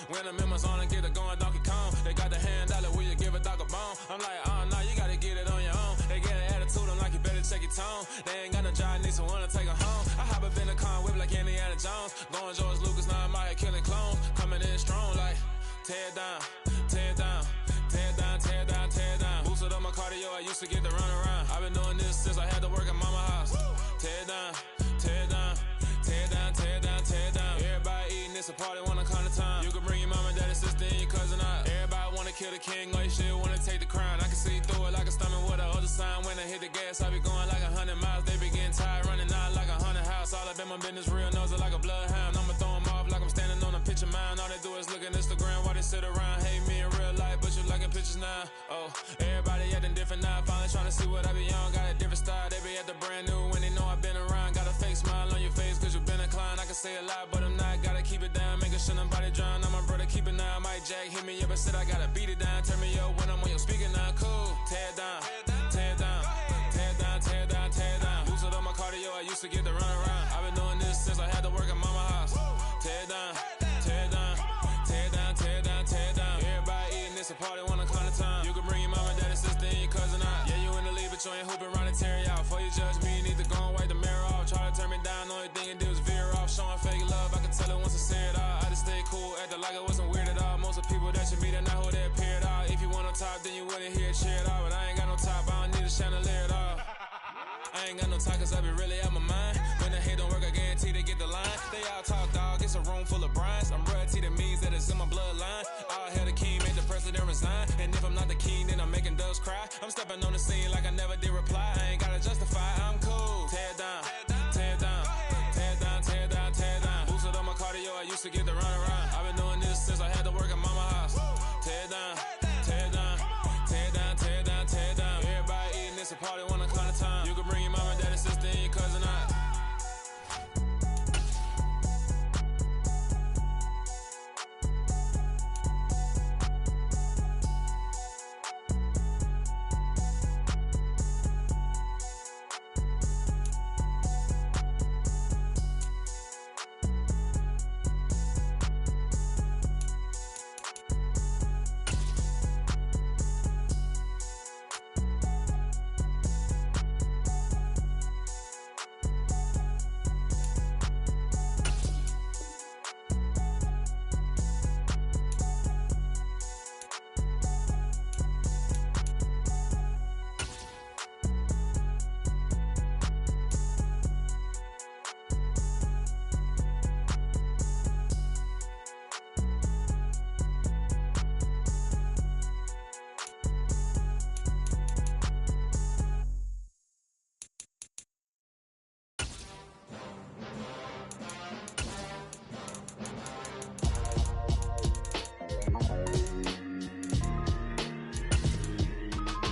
When I'm in my zone and get it going Donkey Kong. They got the hand dollar, will you give a dog a bone? I'm like, oh no, you gotta get it on your own. They get an attitude, I'm like, you better check your tone. They ain't got no job, need someone to take her home. tear it down, tear it down, tear it down, tear it down, tear it down. Boosted up my cardio, I used to get to run around. I've been doing this since I had to work at mama house. Tear it down, tear it down, tear it down, tear it down, tear it down. Everybody eating, it's a party, wanna come to time. You can bring your mama, daddy, sister, and your cousin out. Everybody wanna kill the king, or you shit wanna take the crown. I can see through it like a stomach with a other sign. When I hit the gas, I be going like 100 miles. They be getting tired, running out like 100 house. All up in my business, real nose it like a bloodhound. I'ma throw them off like I'm standing on a picture mound. All they do is look at Instagram while they sit around. Hate me in real life, but you liking pictures now. Oh, everybody acting different now. Finally trying to see what I be on. Got a different style, they be at the brand new when they know I've been around. Got a fake smile on your face cause you been inclined. I can say a lot, but I'm not. Gotta keep it down, making sure nobody drown. Now my brother keep it now. Mike Jack hit me up and said I gotta beat it down. Turn me up when I'm on your speaker now. Cool, tear it down, tear it down, tear it down, tear it down, tear it down. Boosted up my cardio, I used to get to run around. I've been doing this since I had to work at mama house. Tear it down, tear it down, tear it down, tear it down, tear it down. Everybody eating, it's a party, wanna come to time. You can bring your mama, daddy, sister, and your cousin out. Yeah, you in the league, but you ain't hooping around and tear it out. Before you judge me, you need to go and wipe the mirror off. Try to turn me down, only thing you do is veer off. Showing fake love, I can tell it once I see it all. I just stay cool, acting like it wasn't weird at all. Most of the people that you meet are not who they appear at all. If you want on top, then you wouldn't hear it cheer at all. But I ain't got no top, I don't need a chandelier at all. I ain't got no talk cause I be really out my mind. When the hate don't work, I guarantee they get the line. They all talk dog, it's a room full of brines. I'm royalty, that means that it's in my bloodline. All hail the king, make the president resign. And if I'm not the king, then I'm making doves cry. I'm stepping on the scene like I never did reply. I ain't gotta justify, I'm cool. Tear it down, tear it down, tear it down, tear it down, tear it down. Boosted up my cardio, I used to get to run around. I've been doing this since I had to work at mama house. Tear it down, tear it down, tear it down, tear it down, tear it down. Everybody eating, it's a party, wanna come to time. You can bring your mama, daddy, sister, and your cousin out.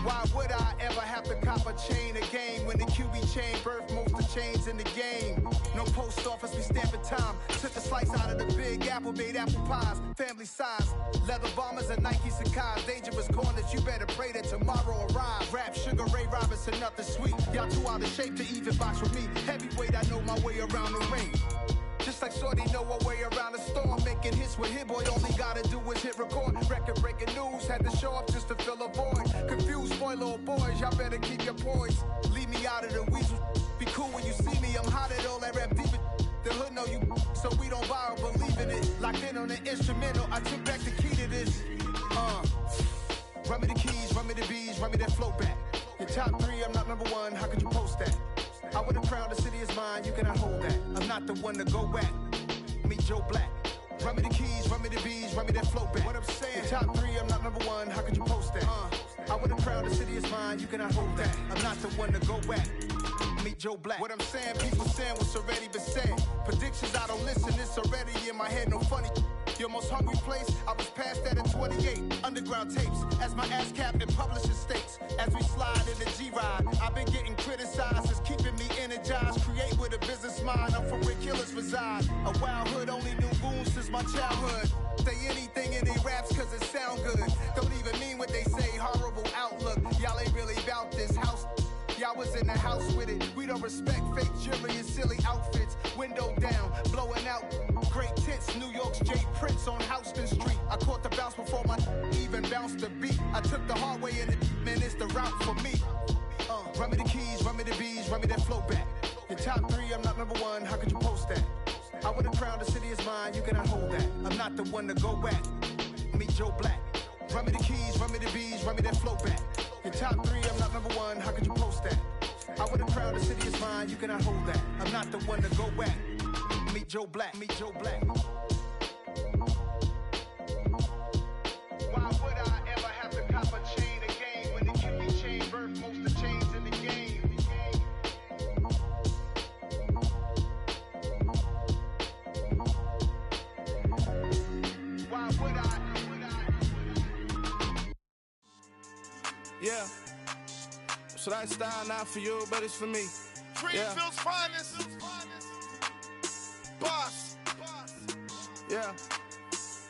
Why would I ever have to cop a chain a game when the QB chain birthed most of the chains in the game? No post office, we stamping time. Took a slice out of the big apple, made apple pies, family size. Leather bombers and Nike Sakai's. Dangerous corners, you better pray that tomorrow arrives. Rap, Sugar Ray Robinson, nothing sweet. Y'all too out of shape to even box with me. Heavyweight, I know my way around the ring. Just like Shorty know her way around the storm. Making hits with Hit Boy, all he gotta do is hit record. Record breaking news, had to show up just to fill a void. Confused boy, little boys, y'all better keep your poise. Leave me out of the weasel. Be cool when you see me, I'm hot at all that rap deep. The hood know you, so we don't borrow, believe in it. Locked in on the instrumental, I took back the key to this. Run me the keys, run me the bees, run me that flow back. Your top 3, I'm not number 1, how could you post that? I would've crowned the city is mine, you cannot hold that. I'm not the one to go back. Meet Joe Black. Run me the keys, run me the bees, run me that flow back. What I'm saying, top 3, I'm not number 1, how could you post that? I would've crowned the city is mine, you cannot hold that. I'm not the one to go back. Meet Joe Black. What I'm saying, people saying what's already been said. Predictions, I don't listen, it's already in my head, no funny. Your most hungry place, I was past that at 28. Underground tapes, as my ass cap in publishing states. As we slide in the G-Ride, I've been getting criticized, it's keeping me energized. Create with a business mind, I'm from where killers reside. A wild hood, only knew goons since my childhood. Say anything in they raps cause it sound good. Don't even mean what they say, horrible outlook. Y'all ain't really about this house. Y'all was in the house with it. We don't respect fake jewelry and silly outfits. Window down, blowing out great tits. New York's J. Prince on Houston Street. I caught the bounce before my even bounced the beat. I took the hard way in it, man, it's the route for me. Run me the keys, run me the bees, run me that flow back. Your top 3, I'm not number 1, how could you post that? I would've crowned the city is mine, you cannot hold that. I'm not the one to go back. Meet Joe Black. Run me the keys, run me the bees, run me that flow back. Your top 3, I'm not number 1, how could you post that? I would have crowned the city is mine, you cannot hold that. I'm not the one to go back. Meet Joe Black, meet Joe Black. Why would I ever have to cop a chain again when the QB chain birthed most of the chains in the game? Why would I? Yeah. So that style not for you, but it's for me. Greenville's finest. Boss. Yeah.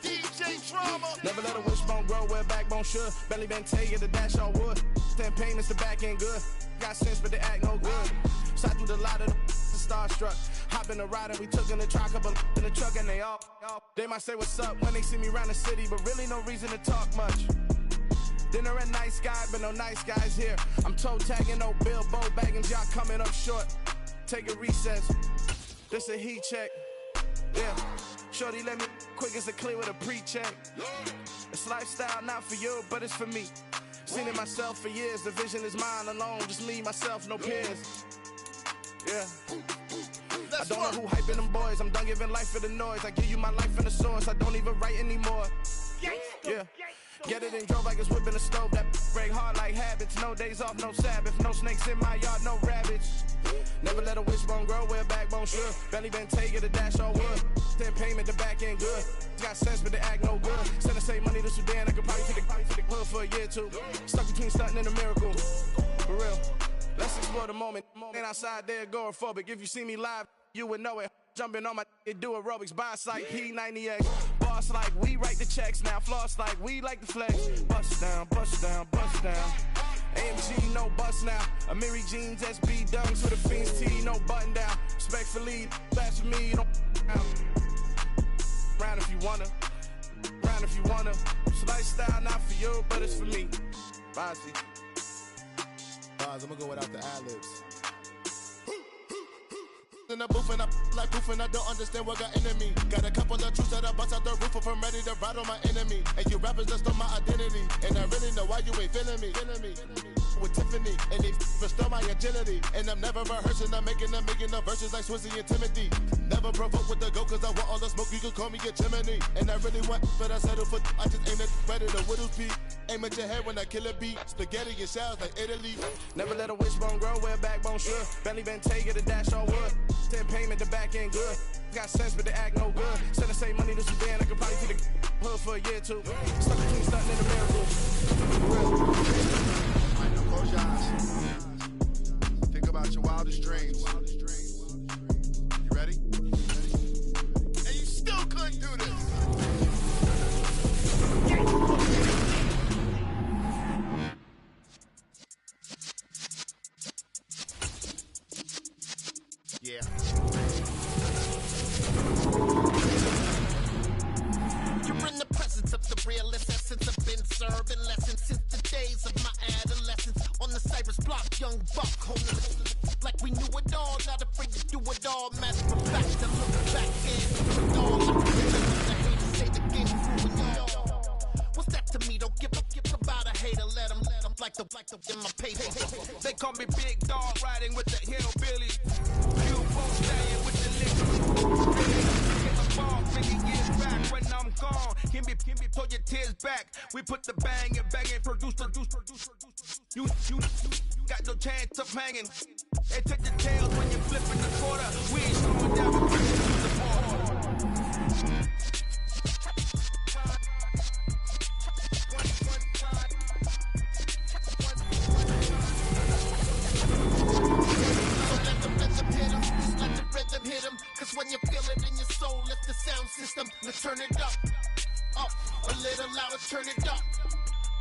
DJ Drama. Never let a wishbone grow where backbone should. Belly been take it, the dash all wood. 10 payments, the back end good. Got sense, but they act no good. So I threw the lot of the starstruck. Hop in the ride and we took in the truck, couple in the truck and they all. They might say what's up when they see me around the city, but really no reason to talk much. Dinner a nice guy, but no nice guys here. I'm toe tagging, no Bilbo bagging, y'all coming up short. Take a recess. This a heat check. Yeah. Shorty let me quick as a clear with a pre-check. It's lifestyle not for you, but it's for me. Seen it myself for years. The vision is mine alone. Just me, myself, no peers. Yeah. I don't know who hyping them boys. I'm done giving life for the noise. I give you my life in the source. I don't even write anymore. Yeah. Get it and drove like it's whipping the stove. That break hard like habits. No days off, no Sabbath. No snakes in my yard, no rabbits. Never let a wishbone grow where a backbone should. Belly been take it, the dash all wood. 10 payment, the back end good. Got sense, but they act no good. Send the same money to Sudan. I could probably take the hood for a year or two. Stuck between stunting and a miracle. For real. Let's explore the moment. Ain't outside there agoraphobic. If you see me live, you would know it. Jumping on my do aerobics, buy site P90X. Boss like we write the checks now. Floss like we like the flex. Bust down, bust down, bust down. AMG, no bust now. Amiri jeans, SB dunks with a Fiends T, no button down. Respectfully, best for me, don't round if you wanna. Round if you wanna. It's lifestyle not for you, but it's for me. Bozzy. I'm gonna go without the ad-libs. In the booth and I like proof and I don't understand what got into me. Got a couple of truths that I bust out the roof if I'm ready to ride on my enemy. And you rappers just stole my identity. And I really know why you ain't feeling me. With Tiffany and they restore my agility. And I'm never rehearsing, I'm making a million of verses like Swizzy and Timothy. Never provoke with the go cause I want all the smoke, you can call me a chimney. And I really want, but I settle for I just aim at better the widow's peak. Aim at your head when I kill a beat. Spaghetti and shells like Italy. Never let a wishbone grow where a backbone should. Belly been take it, the dash all wood. 10 payment, the back end good. Got sense, but they act no good. Send the same money to Sudan, I could probably take the hood for a year or two. Stuck between stunting and a miracle. For real. Alright, now close your eyes. Think about your wildest dreams. You ready? And you still couldn't do this. Yeah. You're in the presence of the realest essence. I've been serving lessons since the days of my adolescence. On the Cypress block, young buck holding it like we knew it all. Not afraid to do it all. Matter of fact, I look back and do it all. I hate to say the game ruined y'all. What's that to me? Don't give about a hater. Let them like the in my paper. They call me Big Dog, riding with the hillbilly. You won't stay with the liquor. Get a ball 50 years back when I'm gone. Can be pull your tears back. We put the bang and produce. You got no chance of hanging. They take the tails when you're flipping the quarter. We ain't slowing down, we're pushing to the border. Hit him, cause when you feel it in your soul, lift the sound system, let's turn it up, a little louder, turn it up,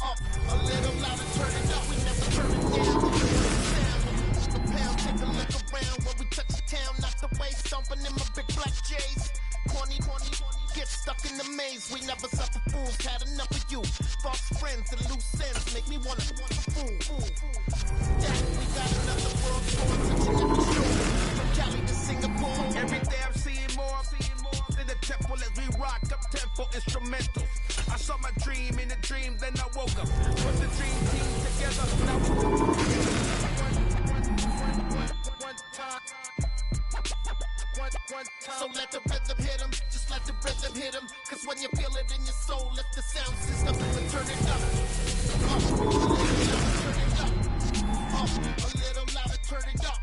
a little louder, turn it up, we never turn it down, we turn it down, when we push the pound, take a look around, when we touch the town, not the way, stomping in my big black J's, corny, get stuck in the maze, we never suffer fools, had enough of you, false friends and loose ends, make me wanna fool, that, we got another world tour, touching every shore, Cali to Singapore. Every day I'm seeing more in the temple as we rock up tempo instrumentals. I saw my dream So let the rhythm hit 'em, just let the rhythm hit 'em. Cause when you feel it in your soul, lift the sound system to turn it up. A little louder, turn it up. A little louder, turn it up.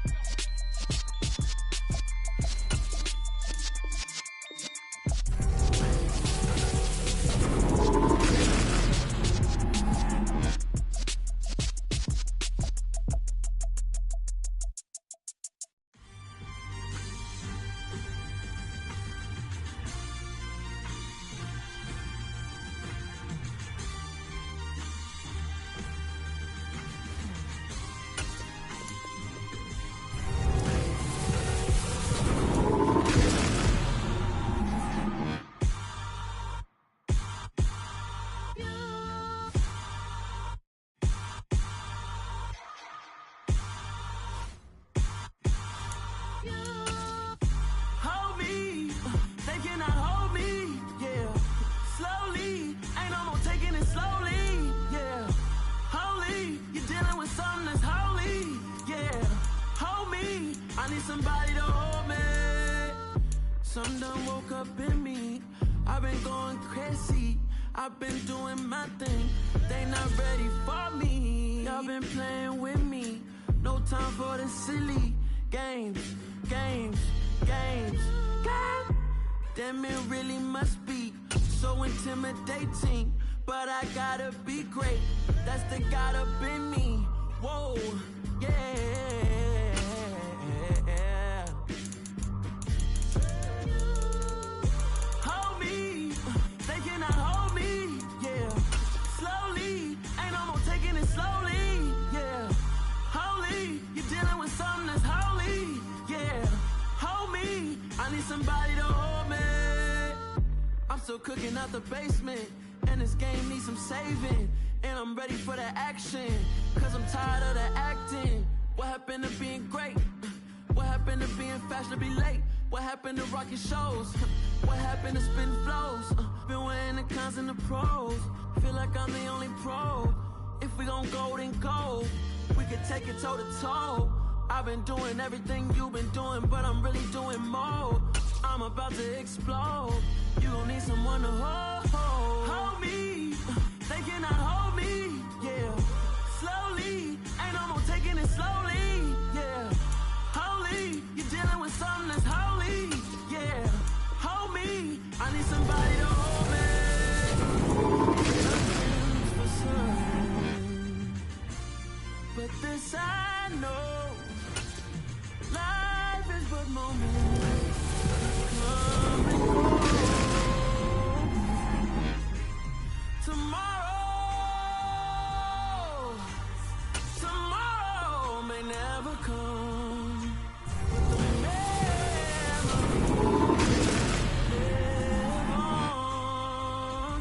Somebody to hold me. Some done woke up in me. I've been going crazy. I've been doing my thing. They not ready for me. Y'all been playing with me. No time for the silly games. Damn, it really must be so intimidating. But I gotta be great. That's the God up in me. Whoa, yeah. Hold me, they cannot hold me, yeah. Slowly, ain't no more taking it slowly, yeah. Holy, you're dealing with something that's holy, yeah. Hold me, I need somebody to hold me. I'm still cooking out the basement, and this game needs some saving. And I'm ready for the action, cause I'm tired of the acting. What happened to being great? What happened to being fashionably late? What happened to rocking shows? What happened to spin flows? Been wearing the cons and the pros. Feel like I'm the only pro. If we gon' go, then go. We could take it toe to toe. I've been doing everything you've been doing, but I'm really doing more. I'm about to explode. You gon' need someone to hold me. They cannot hold me, yeah. Slowly, ain't no more taking it slowly, yeah. Holy, you're dealing with something that's holy, yeah. Hold me, I need somebody to hold me. Nothing's for certain, but this I know. Life is but moments, come and go. Tomorrow may never come, but the memories live on.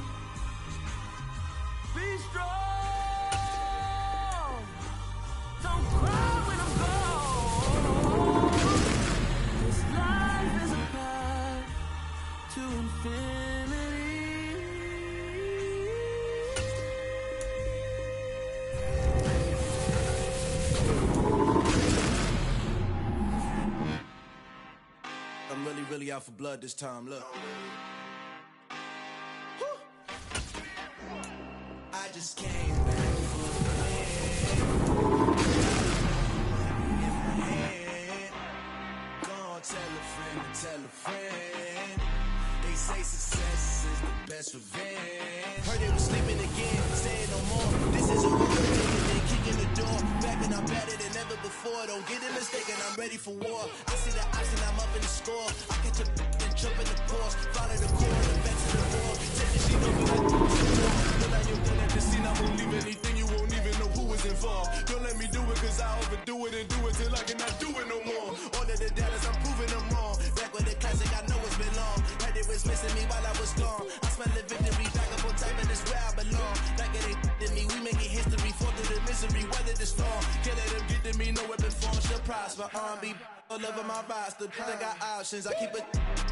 Be strong, don't cry when I'm gone. This life is a path to infinity. I'm really out for blood this time, look. I just came back for the win. In my hand. Gonna tell a friend. They say success is the best revenge. Heard they was sleeping again, saying no more. This is a real thing, they kicking the door. Rapping, I'm better than ever before. Don't get it mistaken, I'm ready for war. I see the option, I'm up in the score. I catch a and jump in the course. Follow the core, the back to the wall. Take the sheet over the door. Look like you're gonna the scene, I won't leave anything. You won't even know who is involved. Don't let me do it, cause I overdo it and do it till I cannot do it no more. All of the doubters, I'm proving them wrong. Back with the classic, I know it's been long. Heard they was missing me while I was gone. I smell the victory, back up on top, and it's where I belong. Like it ain't to me, we making history. Fall through the misery, weather the storm. Can't let them get to me, no weapon form shall prosper. Be all over my roster, I got options. I keep it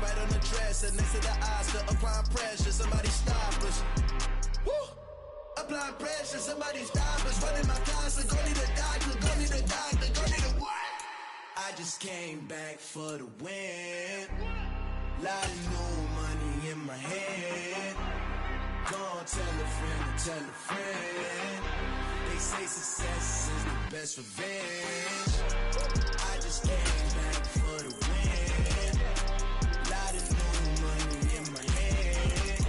right on the dresser, next to the Oscar. Applying pressure, somebody stop us. Woo! Applying pressure, somebody stop us. Running my closet, go need a doctor, go need a doctor, go need a what? I just came back for the win. Lot of new money in my head. Gonna tell a friend to tell a friend. They say success is the best revenge. I just came back for the win. Lot of new money in my head.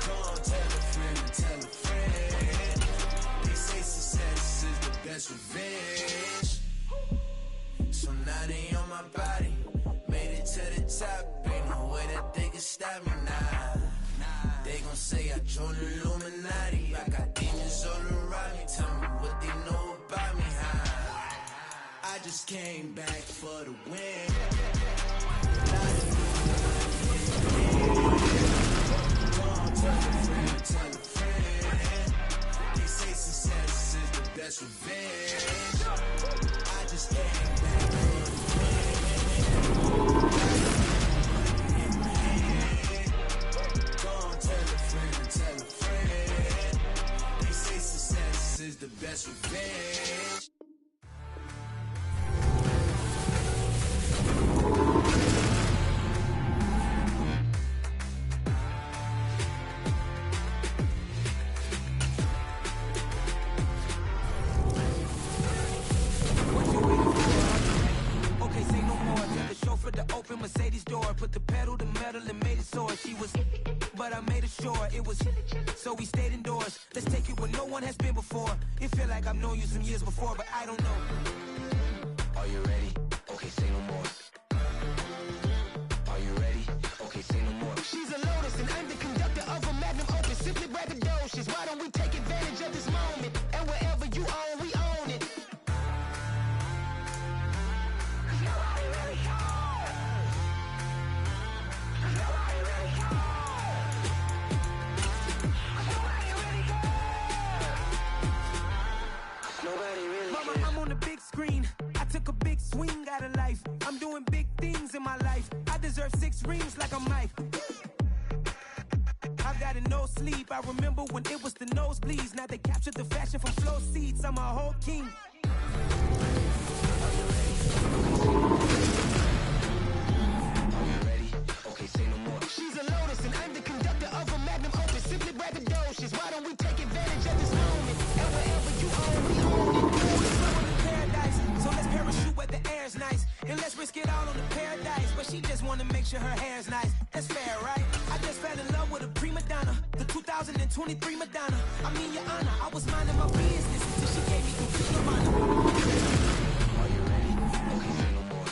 Gonna tell a friend to tell a friend. They say success is the best revenge. So now they on my body. Made it to the top. Ain't no way that they can stop me now. They gon' say I joined the Illuminati. I got demons all around me. Tell me what they know about me, huh? I just came back for the win. Tell a friend, tell a friend. They say success is the best revenge. I just came back for the win. In my head. Tell a friend, tell a friend. They say success is the best revenge. Okay, say no more. Tell the chauffeur to open Mercedes door. Put the pedal to metal and made it soar. She was, but I made it sure it was. So we stayed indoors. Let's take it where no one has been before. It feel like I've known you some years before, but I don't know. Are you ready? Okay, say no more. Are you ready? Okay, say no more. She's a lotus and I'm the conductor of a Magnum Opus. Simply braggadocious. Why don't we take advantage of this moment? And wherever you own, we own it. Nobody really cares. Nobody really cares. Nobody really cares. Nobody really cares. Mama, I'm on the big screen. I took a big swing out of life. I'm doing big things in my life. I deserve 6 rings like I'm Mike. I've got no sleep. I remember when it was the nosebleeds. Now they captured the fashion from flow seats. I'm a whole king. Okay, say no more. She's a lotus and I'm the conductor of a Magnum Opus. Simply braggadocious. Why don't we take advantage of this moment? And wherever you own, we own it. We're in paradise, so let's parachute where the air's nice. And let's risk it all on the paradise. But she just wanna make sure her hair's nice. That's fair, right? I just fell in love with a prima donna. The 2023 Madonna. I mean, your honor, I was minding my business until she gave me complete nirvana. Are you ready? Okay, say no more.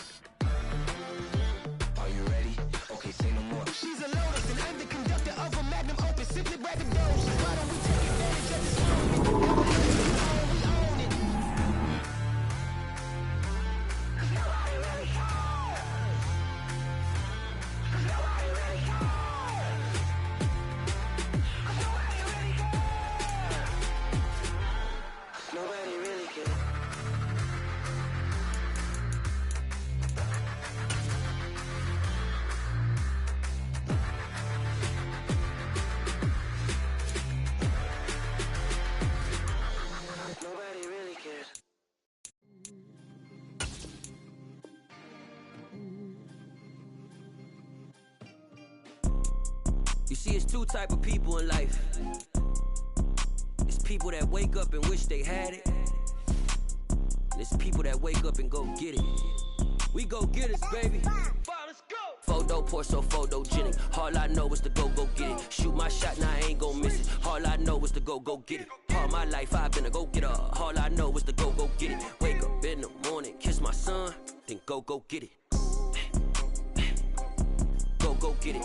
Are you ready? Okay, say no more. She's a lotus and I'm the conductor of a Magnum Opus. Simply braggadocious. Why don't we take advantage of this moment? And wherever you own, we own it. Nobody really cares. Nobody really cares. Nobody really cares. Nobody really cares. Nobody really cares. You see, it's 2 type of people in life. It's people that wake up and wish they had it. And it's people that wake up and go get it. We go get it, baby. Photo poor, so photogenic. All I know is to go get it. Shoot my shot, now I ain't gon' miss it. All I know is to go get it. All my life I've been a go-getter. All I know is to go get it. Wake up in the morning, kiss my son, then go get it. Go get it.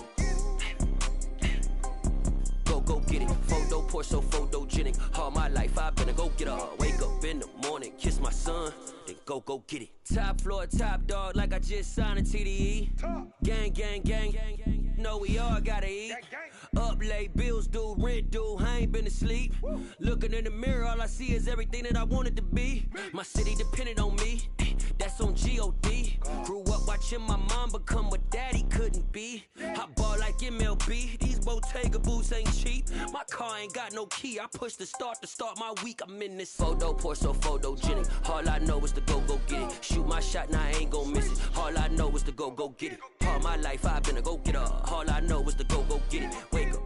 Go get it. Photo poor, so photogenic. All my life I've been a go-getter. Wake up in the morning, kiss my son, then go get it. Top floor, top dog, like I just signed a TDE. Gang, gang, gang. Know we all gotta eat. Up late, bills due, rent due, I ain't been asleep. Looking in the mirror, all I see is everything that I wanted to be. My city depended on me, that's on G.O.D. Grew up watching my mom become what daddy couldn't be. I ball like MLB, these Bottega boots ain't cheap. My car ain't got no key, I push the start to start my week. I'm in this photo poor, so photogenic. All I know is to go get it. Shoot my shot, now I ain't gon' miss it. All I know is to go get it. All my life, I've been a go-getter. All I know is to go get it. Wake up.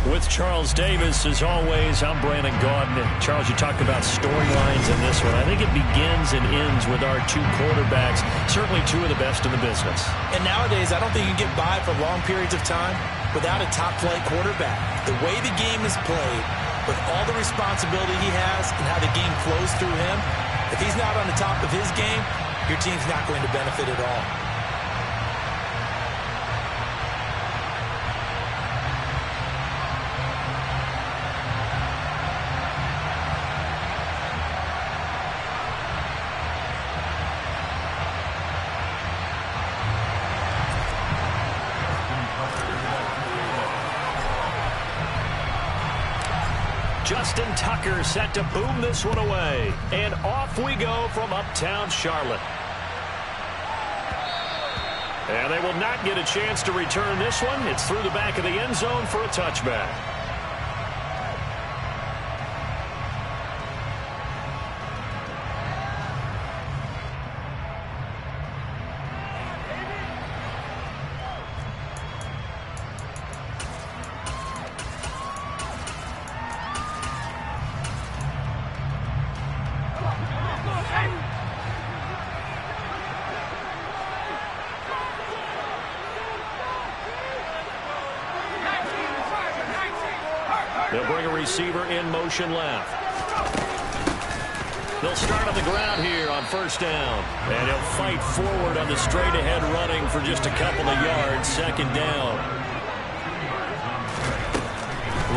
With Charles Davis, as always, I'm Brandon Gaudin. Charles, you talked about storylines in this one. I think it begins and ends with our two quarterbacks, certainly two of the best in the business. And nowadays, I don't think you can get by for long periods of time without a top-flight quarterback. The way the game is played, with all the responsibility he has and how the game flows through him, if he's not on the top of his game, your team's not going to benefit at all. Justin Tucker set to boom this one away. And off we go from uptown Charlotte. And they will not get a chance to return this one. It's through the back of the end zone for a touchback. They'll bring a receiver in motion left. They'll start on the ground here on first down. And he'll fight forward on the straight-ahead running for just a couple of yards. Second down.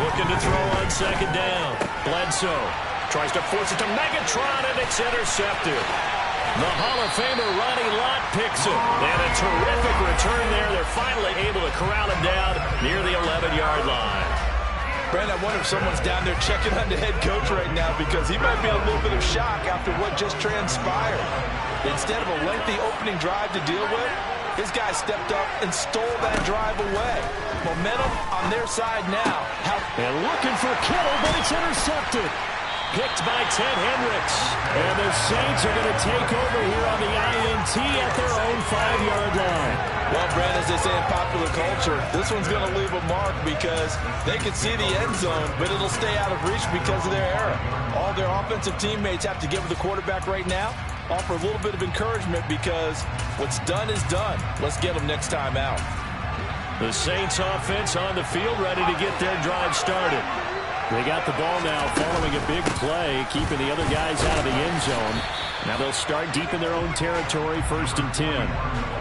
Looking to throw on second down. Bledsoe tries to force it to Megatron, and it's intercepted. The Hall of Famer Ronnie Lott picks it. And a terrific return there. They're finally able to corral him down near the 11-yard line. Brandon, I wonder if someone's down there checking on the head coach right now, because he might be in a little bit of shock after what just transpired. Instead of a lengthy opening drive to deal with, his guy stepped up and stole that drive away. Momentum on their side now. And looking for Kittle, but it's intercepted. Picked by Ted Hendricks. And the Saints are going to take over here on the INT at their own 5-yard line. Well, Brandon, as they say in popular culture, this one's going to leave a mark because they can see the end zone, but it'll stay out of reach because of their error. All their offensive teammates have to give the quarterback right now, offer a little bit of encouragement, because what's done is done. Let's get them next time out. The Saints offense on the field, ready to get their drive started. They got the ball now following a big play, keeping the other guys out of the end zone. Now they'll start deep in their own territory, 1st and 10.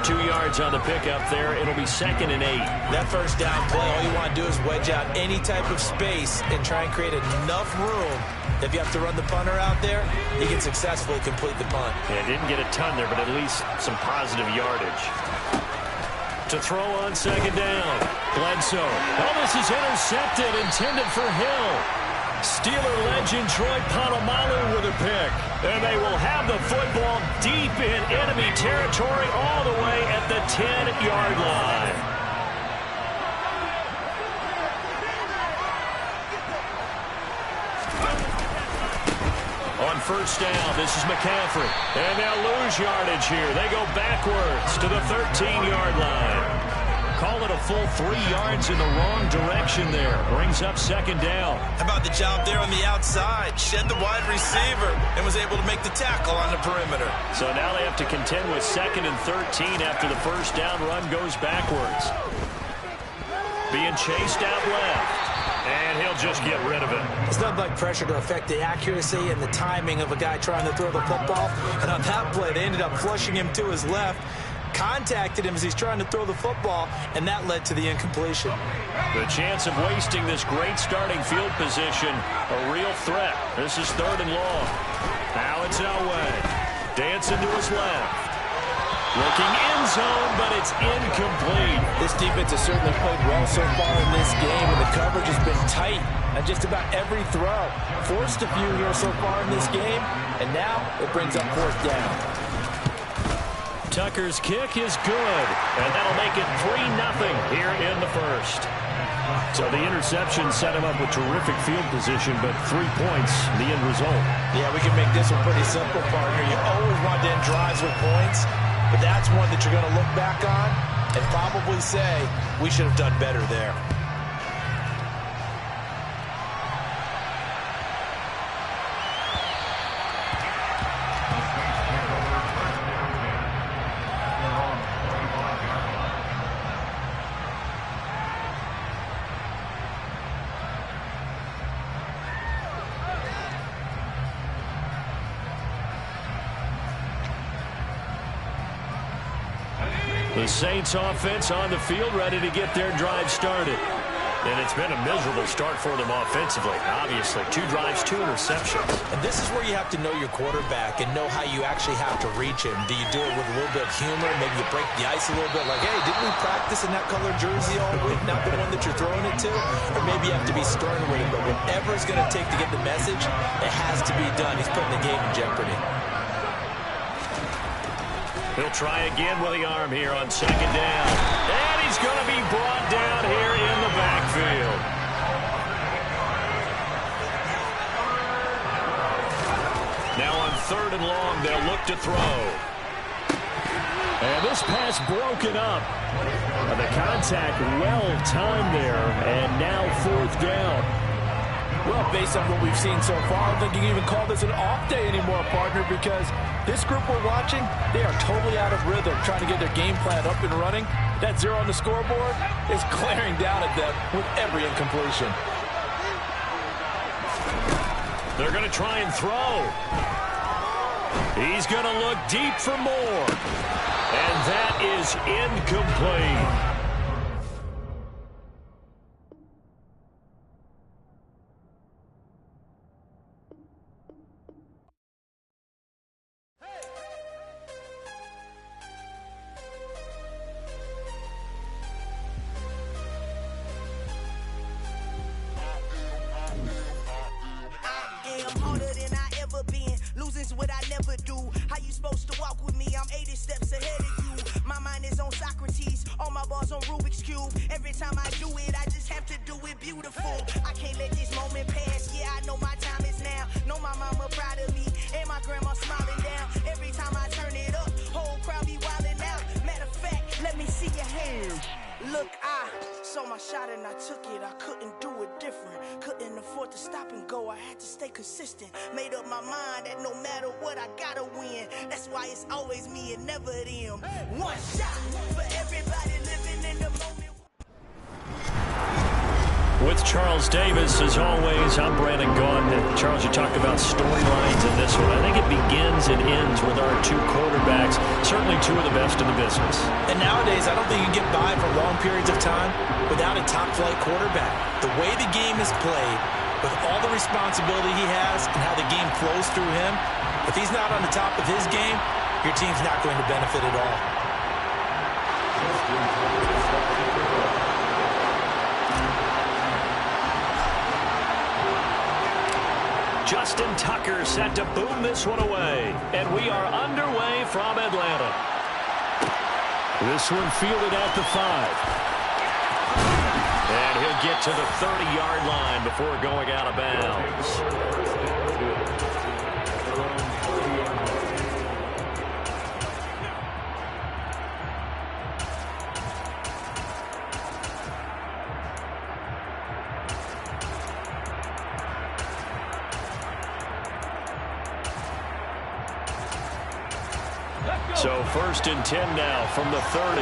2 yards on the pickup there. It'll be 2nd and 8. That first down play, all you want to do is wedge out any type of space and try and create enough room. If you have to run the punter out there, he can successfully complete the punt. Yeah, didn't get a ton there, but at least some positive yardage. To throw on second down. Bledsoe. Oh, this is intercepted, intended for Hill. Steeler legend Troy Polamalu with a pick. And they will have the football deep in enemy territory all the way at the 10-yard line. On first down, this is McCaffrey. And they'll lose yardage here. They go backwards to the 13-yard line. Call it a full 3 yards in the wrong direction there. Brings up second down. How about the job there on the outside? Shed the wide receiver and was able to make the tackle on the perimeter. So now they have to contend with 2nd and 13 after the first down run goes backwards. Being chased out left. And he'll just get rid of it. It's nothing like pressure to affect the accuracy and the timing of a guy trying to throw the football. And on that play, they ended up flushing him to his left. Contacted him as he's trying to throw the football, and that led to the incompletion. The chance of wasting this great starting field position, a real threat. This is 3rd and long. Now it's Elway. Dancing to his left. Looking end zone, but it's incomplete. This defense has certainly played well so far in this game, and the coverage has been tight on just about every throw. Forced a few here so far in this game, and now it brings up 4th down. Tucker's kick is good, and that'll make it 3-0 here in the first. So the interception set him up with terrific field position, but 3 points, the end result. Yeah, we can make this one pretty simple, partner. You always want to end drives with points. but that's one that you're going to look back on and probably say, we should have done better there. The Saints offense on the field, ready to get their drive started. And it's been a miserable start for them offensively, obviously. 2 drives, 2 interceptions. And this is where you have to know your quarterback and know how you actually have to reach him. Do you do it with a little bit of humor? Maybe you break the ice a little bit like, hey, didn't we practice in that color jersey all week, not the one that you're throwing it to? Or maybe you have to be stern with him. But whatever it's going to take to get the message, it has to be done. He's putting the game in jeopardy. He'll try again with the arm here on 2nd down. And he's going to be brought down here in the backfield. Now on 3rd and long, they'll look to throw. And this pass broken up. The contact well timed there, and now 4th down. Well, based on what we've seen so far, I don't think you can even call this an off day anymore, partner, because this group we're watching, they are totally out of rhythm, trying to get their game plan up and running. That 0 on the scoreboard is glaring down at them with every incompletion. They're going to try and throw. He's going to look deep for more. And that is incomplete. Made up my mind that no matter what, I gotta win. That's why it's always me and never them. One shot for everybody living in the moment. With Charles Davis, as always, I'm Brandon Gaudin. Charles, you talked about storylines in this one. I think it begins and ends with our 2 quarterbacks, certainly 2 of the best in the business. And nowadays, I don't think you can get by for long periods of time without a top-flight quarterback. The way the game is played, with all the responsibility he has and how the game flows through him, if he's not on the top of his game, your team's not going to benefit at all. Justin Tucker set to boom this one away. And we are underway from Atlanta. This one fielded at the 5. And he'll get to the 30-yard line before going out of bounds. So 1st and 10 now from the 30.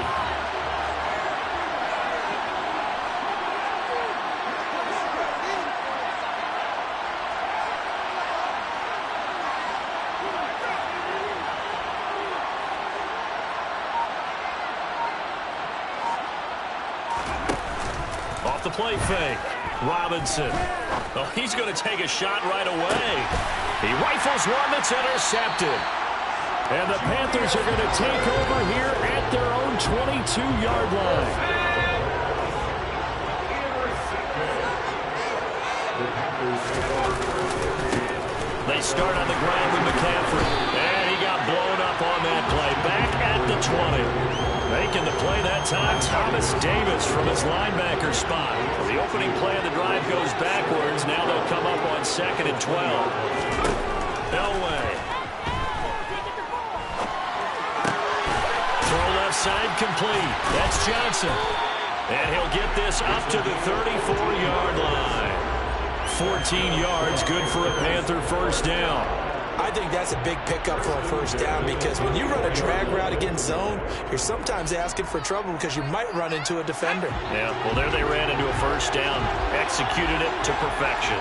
Off the play fake. Robinson. Oh, he's going to take a shot right away. He rifles one that's intercepted. And the Panthers are going to take over here at their own 22-yard line. They start on the ground with McCaffrey. And he got blown up on that play. Back at the 20. Making the play that time, Thomas Davis from his linebacker spot. The opening play of the drive goes backwards. Now they'll come up on 2nd and 12. Elway. side complete. That's Johnson. And he'll get this up to the 34-yard line. 14 yards, good for a Panther first down. I think that's a big pickup for a first down because when you run a drag route against zone, you're sometimes asking for trouble because you might run into a defender. Yeah, well, there they ran into a first down. Executed it to perfection.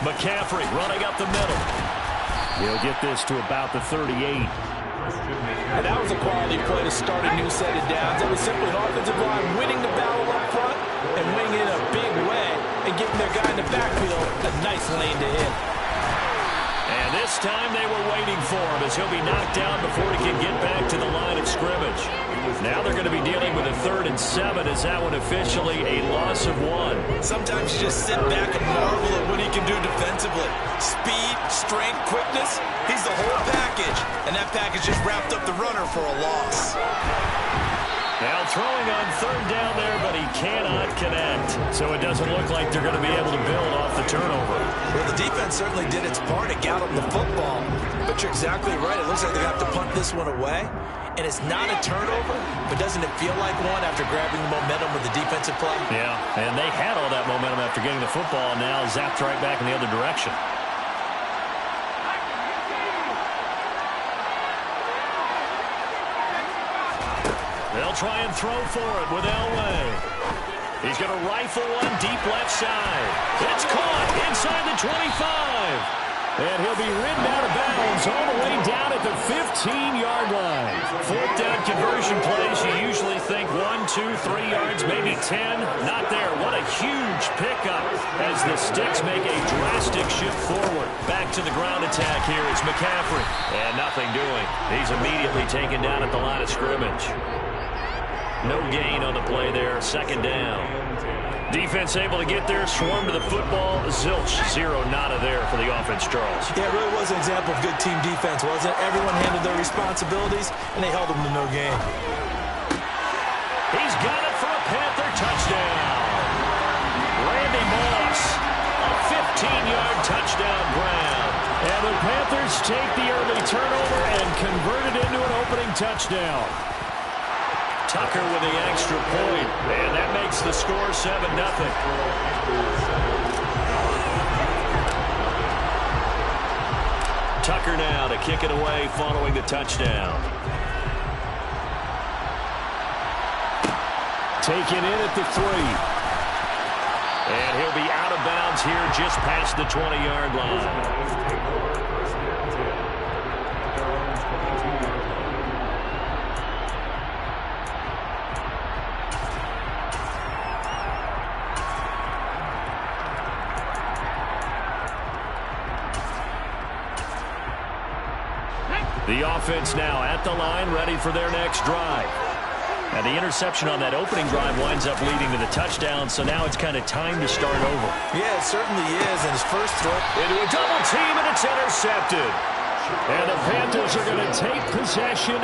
McCaffrey running up the middle. He'll get this to about the 38. And that was a quality play to start a new set of downs. It was simply an offensive line winning the battle up front and winning in a big way and giving their guy in the backfield a nice lane to hit. And this time they were waiting for him as he'll be knocked down before he can get back to the line of scrimmage. Now they're going to be dealing with a 3rd and 7 as that one officially a loss of 1. Sometimes you just sit back and marvel at what he can do defensively. Speed, strength, quickness, he's the whole package. And that package just wrapped up the runner for a loss. Now throwing on 3rd down there, but he cannot connect. So it doesn't look like they're going to be able to build off the turnover. Well, the defense certainly did its part to gallop the football. But you're exactly right. It looks like they're going to have to punt this one away. And it's not a turnover, but doesn't it feel like one after grabbing the momentum with the defensive play? Yeah, and they had all that momentum after getting the football, and now zapped right back in the other direction. They'll try and throw for it with Elway. He's going to rifle one deep left side. It's caught inside the 25. And he'll be ridden out of bounds all the way down at the 15-yard line. 4th down conversion plays, you usually think 1, 2, 3 yards, maybe 10. Not there. What a huge pickup as the Sticks make a drastic shift forward. Back to the ground attack here is McCaffrey. And nothing doing. He's immediately taken down at the line of scrimmage. No gain on the play there. 2nd down. Defense able to get there, swarm to the football. Zilch, 0 nada there for the offense, Charles. Yeah, it really was an example of good team defense, wasn't it? Everyone handled their responsibilities, and they held them to no gain. He's got it for a Panther touchdown. Randy Moss, a 15-yard touchdown grab. And the Panthers take the early turnover and convert it into an opening touchdown. Tucker with the extra point, and that makes the score 7-0. Tucker now to kick it away following the touchdown. Taken in at the 3. And he'll be out of bounds here just past the 20-yard line. The offense now at the line, ready for their next drive. And the interception on that opening drive winds up leading to the touchdown, so now it's kind of time to start over. Yeah, it certainly is. And his first throw into a double team, and it's intercepted. And the Panthers are going to take possession.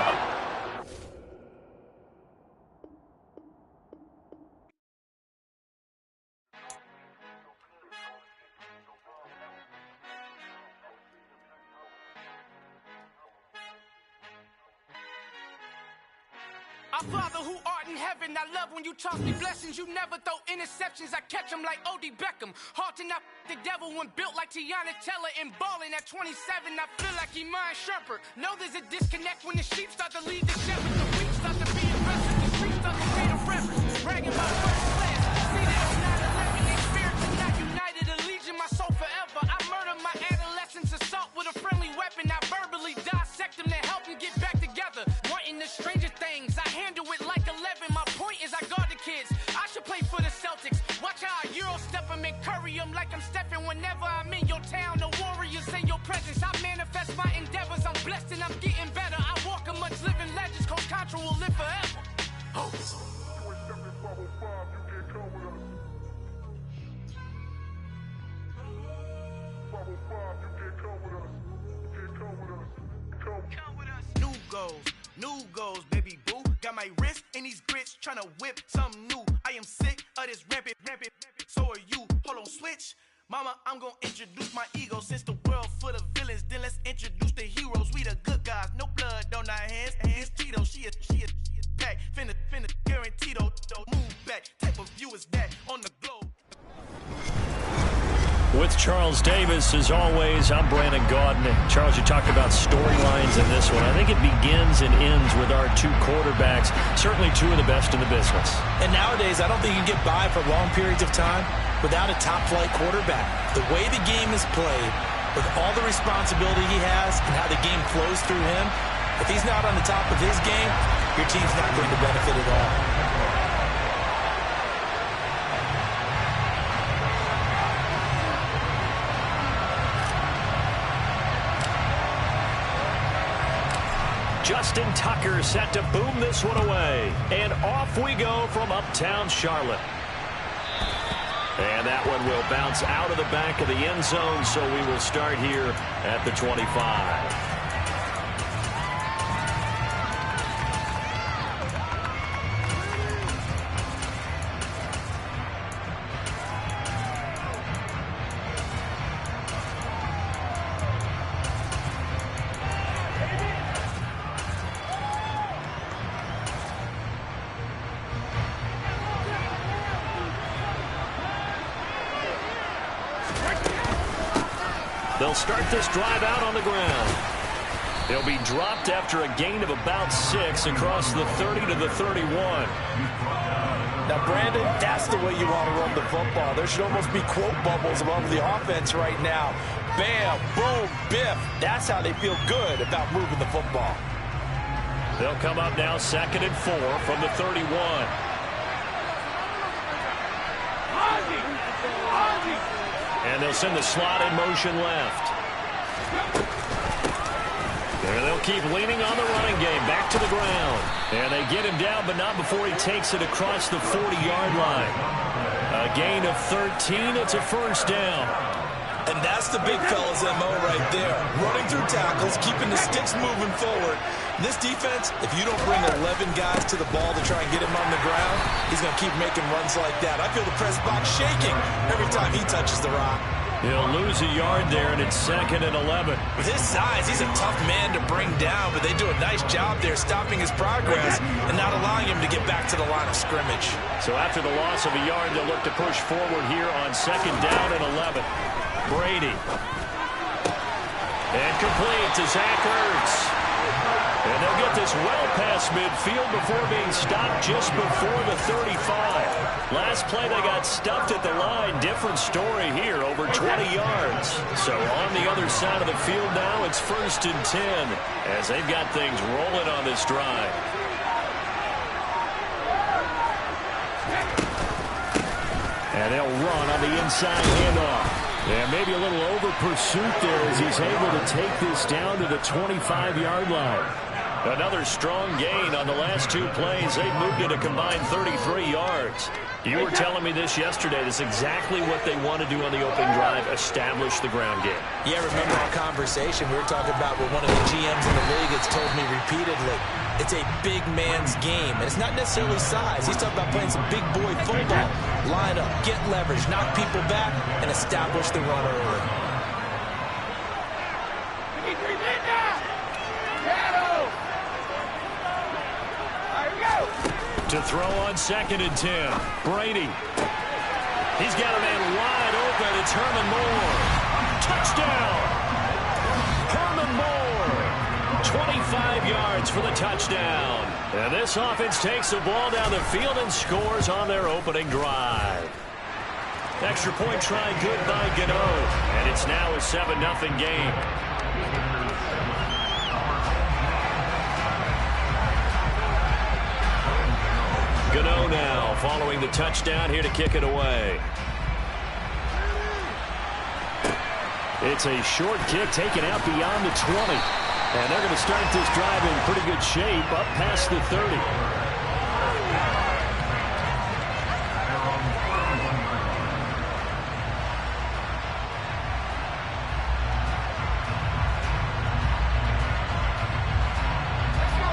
Our Father who art in heaven, I love when you toss me blessings. You never throw interceptions, I catch them like O.D. Beckham. Hard to not the devil when built like Tiana Teller and balling at 27. I feel like Iman Shumpert. Know there's a disconnect when the sheep start to lead the shepherd. The weak start to be aggressive, the streets start to pay the reference. Bragging about first class, seated on 9/11. They spiritual, not united, a legion, my soul forever. I murder my adolescence, assault with a friendly weapon. I verbally dissect them to help them get back together. Wanting the stranger things, I handle it like 11. My point is I guard the kids. I should play for the Celtics. Watch how I Euro step them and curry them like I'm stepping. Whenever I'm in your town, the Warriors in your presence. I manifest my endeavors. I'm blessed and I'm getting better. I walk amongst living legends. Coach Contra will live forever. Oh. New goals, baby boo. Got my wrist in these grits, tryna whip something new. I am sick of this rampant. So are you. Hold on, switch Mama, I'm gonna introduce my ego. Since the world full of villains, then let's introduce the heroes. We the good guys, no blood on our hands. Hands Tito, she a back. Finna, guaranteed, move back. Type of view is that on the globe. With Charles Davis, as always, I'm Brandon Gaudin. Charles, you talked about storylines in this one. I think it begins and ends with our two quarterbacks, certainly two of the best in the business. And nowadays, I don't think you can get by for long periods of time without a top-flight quarterback. The way the game is played, with all the responsibility he has and how the game flows through him, if he's not on the top of his game, your team's not going to benefit at all. Justin Tucker set to boom this one away. And off we go from uptown Charlotte. And that one will bounce out of the back of the end zone, so we will start here at the 25. They'll start this drive out on the ground. They'll be dropped after a gain of about 6 across the 30 to the 31. Now, Brandon, that's the way you want to run the football. There should almost be quote bubbles above the offense right now. Bam, boom, biff. That's how they feel good about moving the football. They'll come up now 2nd and 4 from the 31. And they'll send the slot in motion left. And they'll keep leaning on the running game. Back to the ground. And they get him down, but not before he takes it across the 40-yard line. A gain of 13. It's a first down. And that's the big fella's MO right there. Running through tackles, keeping the sticks moving forward. This defense, if you don't bring 11 guys to the ball to try and get him on the ground, he's going to keep making runs like that. I feel the press box shaking every time he touches the rock. He'll lose a yard there, and it's 2nd and 11. With his size, he's a tough man to bring down, but they do a nice job there stopping his progress and not allowing him to get back to the line of scrimmage. So after the loss of a yard, they'll look to push forward here on 2nd down and 11. Brady. And complete to Zach Ertz. And they'll get this well past midfield before being stopped just before the 35. Last play they got stuffed at the line. Different story here, over 20 yards. So on the other side of the field now, it's 1st and 10 as they've got things rolling on this drive. And they'll run on the inside handoff. And maybe a little over pursuit there as he's able to take this down to the 25-yard line. Another strong gain on the last 2 plays. They've moved it a combined 33 yards. You were telling me this yesterday. This is exactly what they want to do on the opening drive, establish the ground game. Yeah, remember our conversation we were talking about with one of the GMs in the league that's told me repeatedly, it's a big man's game. And it's not necessarily size. He's talking about playing some big boy football. Line up, get leverage, knock people back, and establish the run early. To throw on 2nd and 10. Brady. He's got a man wide open. It's Herman Moore. Touchdown. Herman Moore. 25 yards for the touchdown. And this offense takes the ball down the field and scores on their opening drive. Extra point try good by Gano. And it's now a 7-0 game. Gano now following the touchdown here to kick it away. It's a short kick taken out beyond the 20. And they're going to start this drive in pretty good shape up past the 30.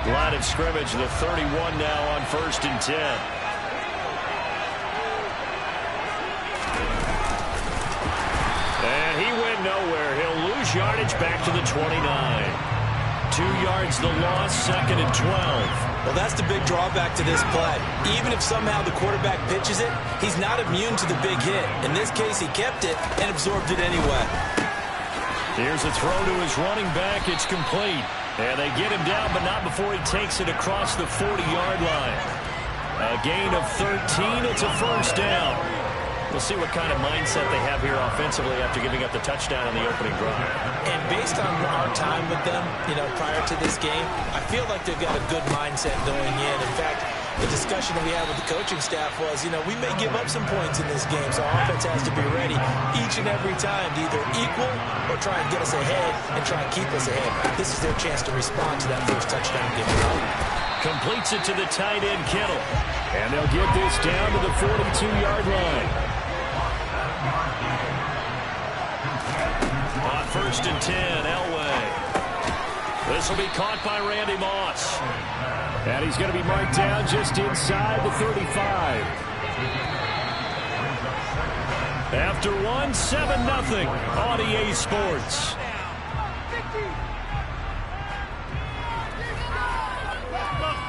Line of scrimmage, the 31 now on 1st and 10. lose yardage back to the 29. 2 yards the loss, 2nd and 12. Well, that's the big drawback to this play. Even if somehow the quarterback pitches it, he's not immune to the big hit. In this case, he kept it and absorbed it anyway. Here's a throw to his running back. It's complete. And they get him down, but not before he takes it across the 40-yard line. A gain of 13. It's a first down. We'll see what kind of mindset they have here offensively after giving up the touchdown on the opening drive. And based on our time with them, prior to this game, I feel like they've got a good mindset going in. In fact, the discussion that we had with the coaching staff was, we may give up some points in this game, so our offense has to be ready each and every time to either equal or try and get us ahead and try and keep us ahead. This is their chance to respond to that first touchdown given up. Completes it to the tight end, Kittle. And they'll get this down to the 42-yard line. On 1st and 10, Elway. This will be caught by Randy Moss. And he's going to be marked down just inside the 35. After one, 7-0 on EA Sports.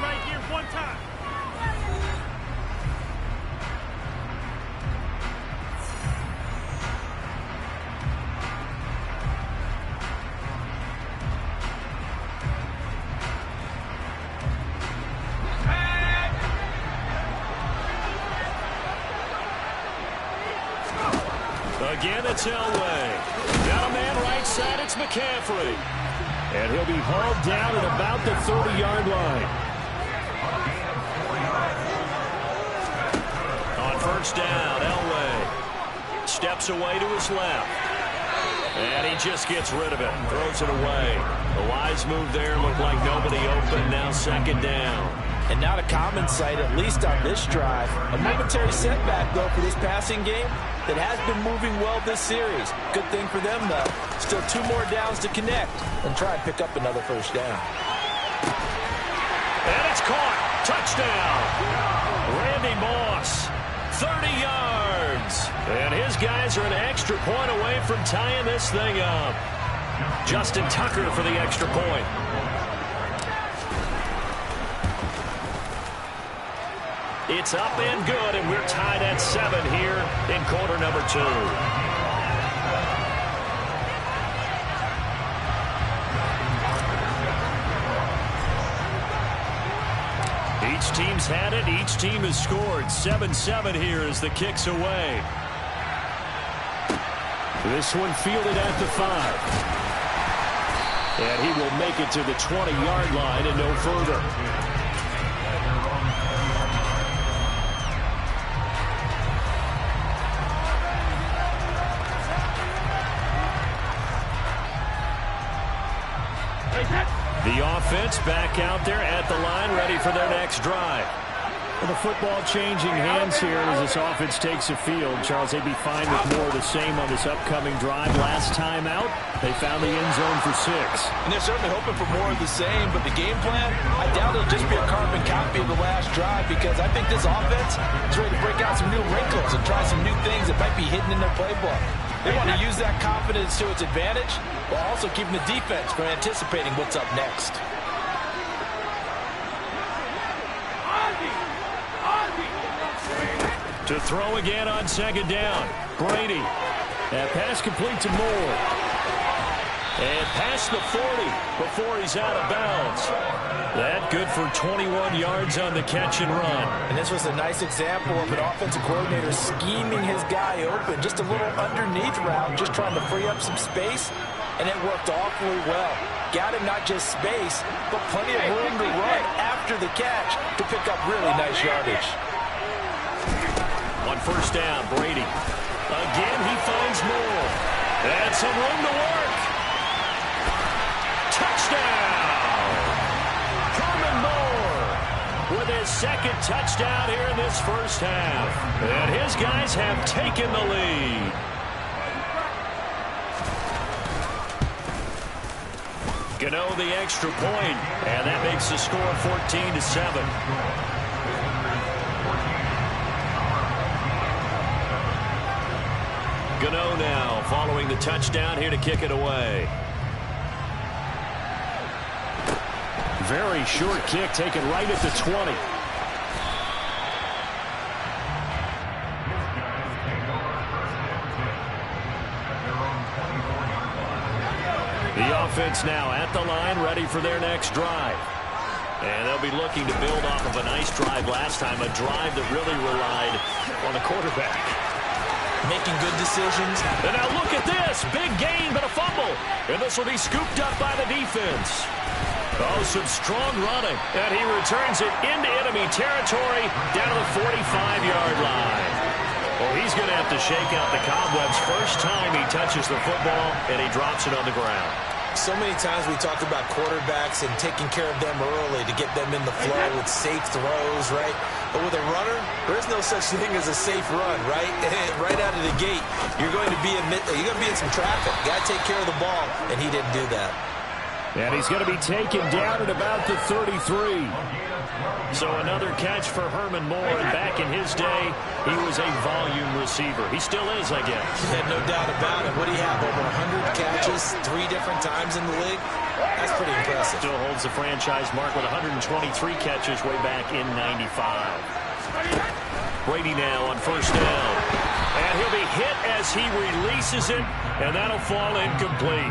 Right here, one time. Again, it's Elway. Down a man right side, it's McCaffrey. And he'll be hauled down at about the 30-yard line. On 1st down, Elway steps away to his left. And he just gets rid of it, throws it away. The wise move there, looked like nobody open, now 2nd down. And not a common sight, at least on this drive. A momentary setback, though, for this passing game that has been moving well this series. Good thing for them, though. Still 2 more downs to connect and try and pick up another first down. And it's caught. Touchdown. Randy Moss, 30 yards. And his guys are an extra point away from tying this thing up. Justin Tucker for the extra point. It's up and good, and we're tied at 7 here in quarter number 2. Each team's had it. Each team has scored. 7-7 here as the kick's away. This one fielded at the 5. And he will make it to the 20-yard line and no further. The offense back out there at the line, ready for their next drive. Well, the football changing hands here as this offense takes the field. Charles, they'd be fine with more of the same on this upcoming drive. Last time out, they found the end zone for 6. And they're certainly hoping for more of the same, but the game plan, I doubt it'll just be a carbon copy of the last drive, because I think this offense is ready to break out some new wrinkles and try some new things that might be hidden in their playbook. They want to use that confidence to its advantage while also keeping the defense from anticipating what's up next. To throw again on 2nd down. Brady. That pass complete to Moore. And past the 40 before he's out of bounds. That good for 21 yards on the catch and run. And this was a nice example of an offensive coordinator scheming his guy open. Just a little underneath route, just trying to free up some space. And it worked awfully well. Got him not just space, but plenty of room to run after the catch to pick up really nice yardage. On 1st down, Brady. Again, he finds Moore. And some room to work. Touchdown! Coleman Moore with his 2nd touchdown here in this first half. And his guys have taken the lead. Gano the extra point, and that makes the score 14-7. Gano now following the touchdown here to kick it away. Very short kick taken right at the 20. The offense now at the line, ready for their next drive. And they'll be looking to build off of a nice drive last time, a drive that really relied on the quarterback. Making good decisions. And now look at this. Big gain, but a fumble. And this will be scooped up by the defense. Oh, some strong running. And he returns it into enemy territory down to the 45-yard line. Well, he's going to have to shake out the cobwebs first time he touches the football, and he drops it on the ground. So many times we talk about quarterbacks and taking care of them early to get them in the flow with safe throws, right? But with a runner, there's no such thing as a safe run, right? Right out of the gate, you're going to be in some traffic. Got to take care of the ball, and he didn't do that. And he's going to be taken down at about the 33. So another catch for Herman Moore, and back in his day, he was a volume receiver. He still is, I guess. Yeah, no doubt about it. What do you have, over 100 catches 3 different times in the league? That's pretty impressive. Still holds the franchise mark with 123 catches way back in 95. Brady now on first down. And he'll be hit as he releases it, and that'll fall incomplete.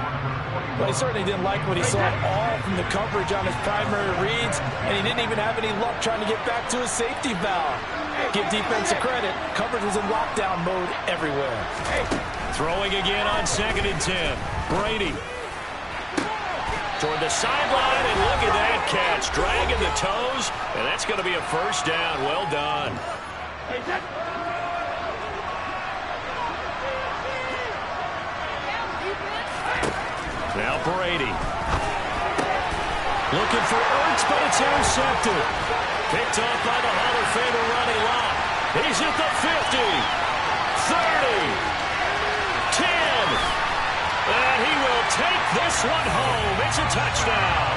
Well, he certainly didn't like what he saw all from the coverage on his primary reads, and he didn't even have any luck trying to get back to his safety valve. Give defense credit. Coverage was in lockdown mode everywhere. Throwing again on 2nd and 10. Brady toward the sideline, and look at that catch. Dragging the toes, and that's going to be a first down. Well done. Now Brady. Looking for Ertz, but it's intercepted. Picked off by the Hall of Famer Ronnie Lott. He's at the 50, 30, 10. And he will take this one home. It's a touchdown.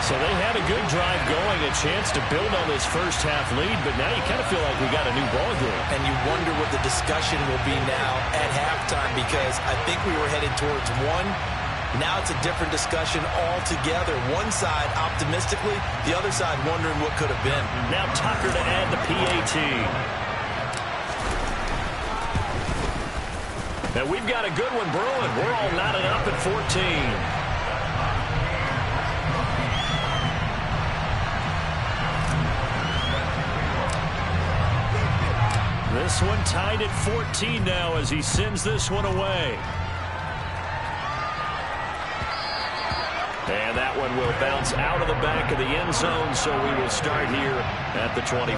So they had a good drive going, a chance to build on this first half lead, but now you kind of feel like we got a new ball game. And you wonder what the discussion will be now at halftime, because I think we were headed towards one. Now it's a different discussion altogether. One side optimistically, the other side wondering what could have been. Now Tucker to add the PAT. And we've got a good one brewing. We're all knotted up at 14. This one tied at 14 now as he sends this one away. And that one will bounce out of the back of the end zone, so we will start here at the 25.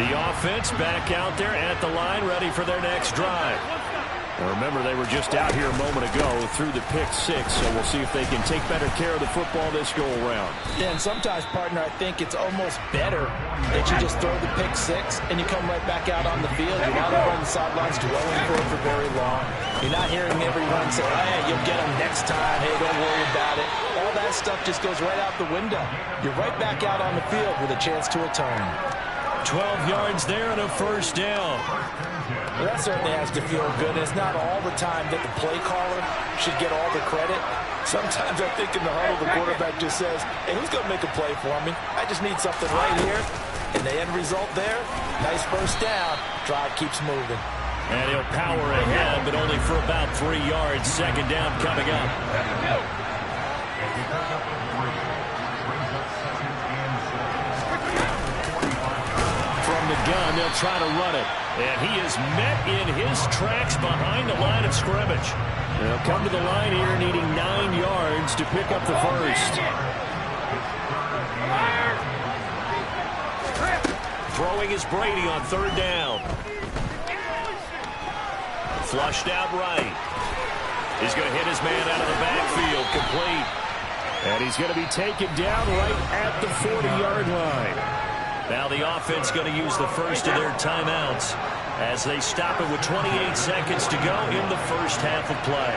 The offense back out there at the line, ready for their next drive. Now remember, they were just out here a moment ago through the pick 6, so we'll see if they can take better care of the football this go-around. Yeah, and sometimes, partner, I think it's almost better that you just throw the pick 6 and you come right back out on the field. You're not over on the sidelines dwelling for it for very long. You're not hearing everyone say, hey, you'll get them next time. Hey, don't worry about it. All that stuff just goes right out the window. You're right back out on the field with a chance to atone. 12 yards there and a first down. Well, that certainly has to feel good. It's not all the time that the play caller should get all the credit. Sometimes I think in the huddle, the quarterback just says, hey, who's going to make a play for me? I just need something right here. And the end result there, nice first down. Drive keeps moving. And he'll power ahead, but only for about 3 yards. Second down coming up. From the gun, they'll try to run it. And he is met in his tracks behind the line of scrimmage. They'll come to the line here needing 9 yards to pick up the first. Throwing is Brady on third down. Flushed out right. He's going to hit his man out of the backfield, complete. And he's going to be taken down right at the 40-yard line. Now the offense going to use the first of their timeouts as they stop it with 28 seconds to go in the first half of play.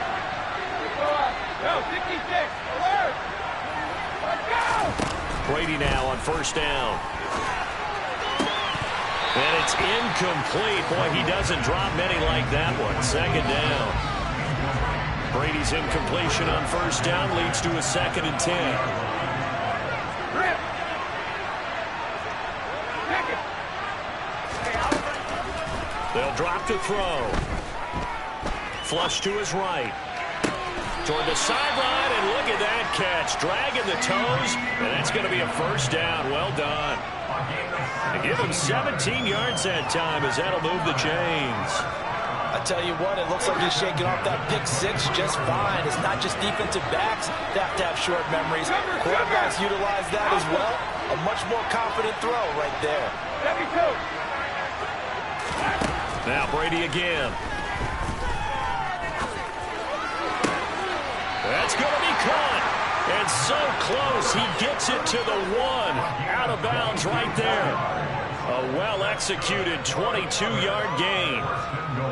Brady now on first down. And it's incomplete. Boy, he doesn't drop many like that one. Second down. Brady's incompletion on first down leads to a 2nd and 10. They'll drop to throw. Flush to his right. Toward the sideline, and look at that catch. Dragging the toes, and that's going to be a first down. Well done. And give him 17 yards that time, as that'll move the chains. I tell you what, it looks like he's shaking off that pick six just fine. It's not just defensive backs that have to have short memories. Quarterbacks utilize that as well. A much more confident throw right there. Now Brady again. That's going to be caught. And so close, he gets it to the 1. Out of bounds right there. A well-executed 22-yard gain.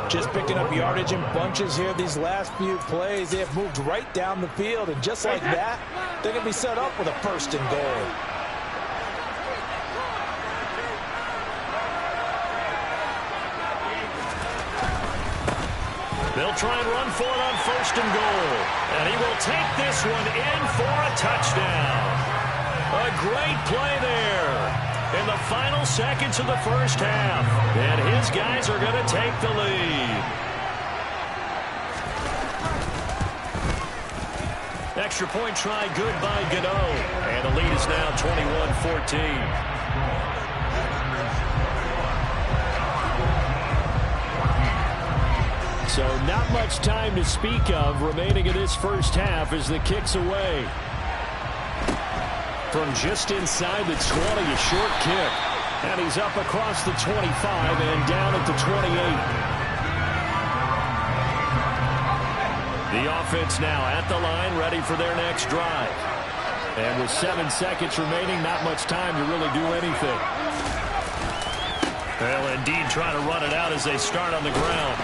Just picking up yardage in bunches here these last few plays. They have moved right down the field, and just like that, they're going to be set up with a 1st and goal. They'll try and run for it on 1st and goal. And he will take this one in for a touchdown. A great play there in the final seconds of the first half. And his guys are going to take the lead. Extra point try good by Gano. And the lead is now 21-14. So not much time to speak of remaining in this first half as the kick's away. From just inside the 20, a short kick. And he's up across the 25 and down at the 28. The offense now at the line, ready for their next drive. And with 7 seconds remaining, not much time to really do anything. They'll indeed try to run it out as they start on the ground.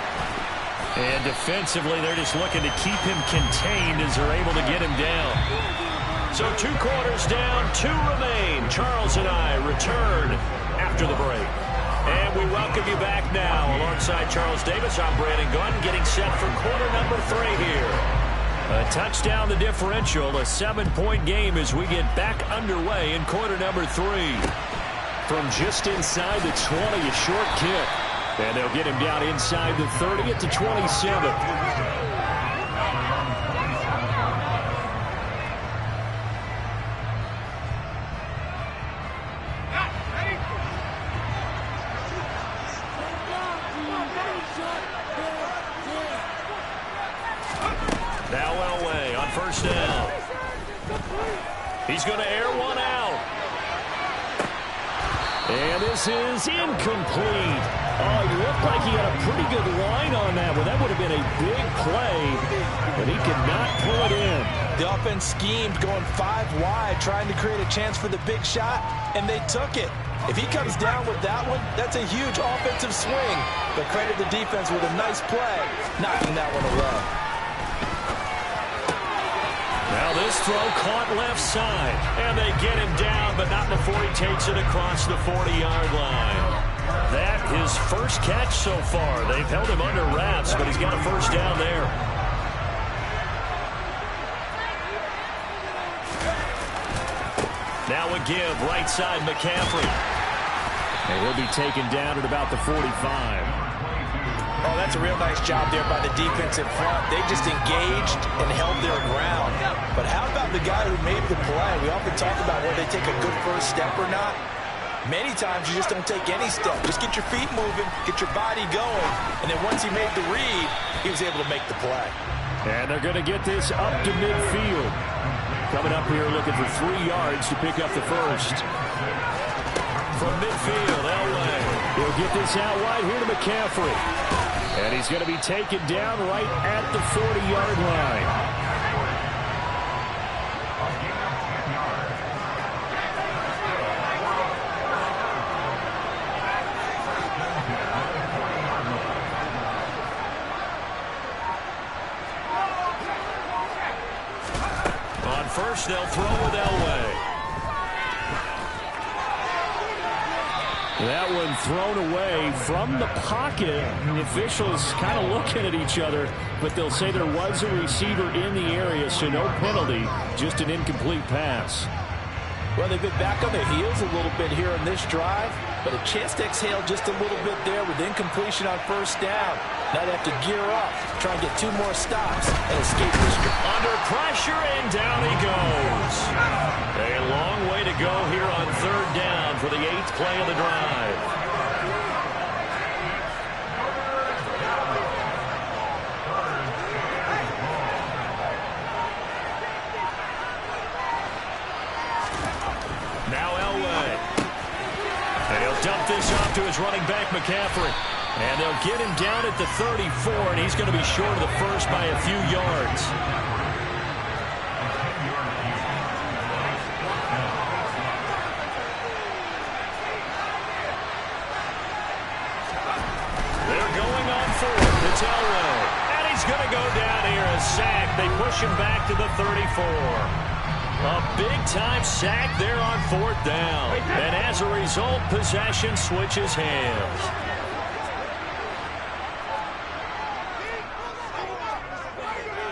And defensively, they're just looking to keep him contained as they're able to get him down. So 2 quarters down, 2 remain. Charles and I return after the break. And we welcome you back now. Alongside Charles Davis, I'm Brandon Gunn, getting set for quarter number 3 here. A touchdown the differential, a 7-point game as we get back underway in quarter number 3. From just inside the 20, a short kick. And they'll get him down inside the 30 at the 27. Now Elway on first down. He's going to air one out. And this is incomplete. Oh, he looked like he had a pretty good line on that one. That would have been a big play, but he could not pull it in. The offense schemed, going 5 wide, trying to create a chance for the big shot, and they took it. If he comes down with that one, that's a huge offensive swing. But credit the defense with a nice play, knocking that one away. Now this throw caught left side, and they get him down, but not before he takes it across the 40-yard line. That his first catch so far. They've held him under wraps, but he's got a first down there. Now a give, right side McCaffrey. And he'll be taken down at about the 45. Oh, that's a real nice job there by the defense in front. They just engaged and held their ground. But how about the guy who made the play? We often talk about whether they take a good first step or not. Many times you just don't take any step. Just get your feet moving, get your body going, and then once he made the read, he was able to make the play. And they're going to get this up to midfield. Coming up here looking for 3 yards to pick up the first. From midfield, Elway. He'll get this out wide here to McCaffrey. And he's going to be taken down right at the 40-yard line. On first, they'll throw with Elway. That one thrown away from the pocket. The officials kind of looking at each other, but they'll say there was a receiver in the area, so no penalty, just an incomplete pass. Well, they've been back on their heels a little bit here in this drive, but a chance to exhale just a little bit there with incompletion on first down. Now they have to gear up, try and get 2 more stops and escape this. Under pressure, and down he goes. A long way to go here on 3rd down for the 8th play of the drive. Now Elway. And he'll dump this off to his running back, McCaffrey. And they'll get him down at the 34, and he's going to be short of the first by a few yards. They're going on 4th. It's Elway. And he's going to go down here, a sack. They push him back to the 34. A big-time sack there on 4th down. And as a result, possession switches hands.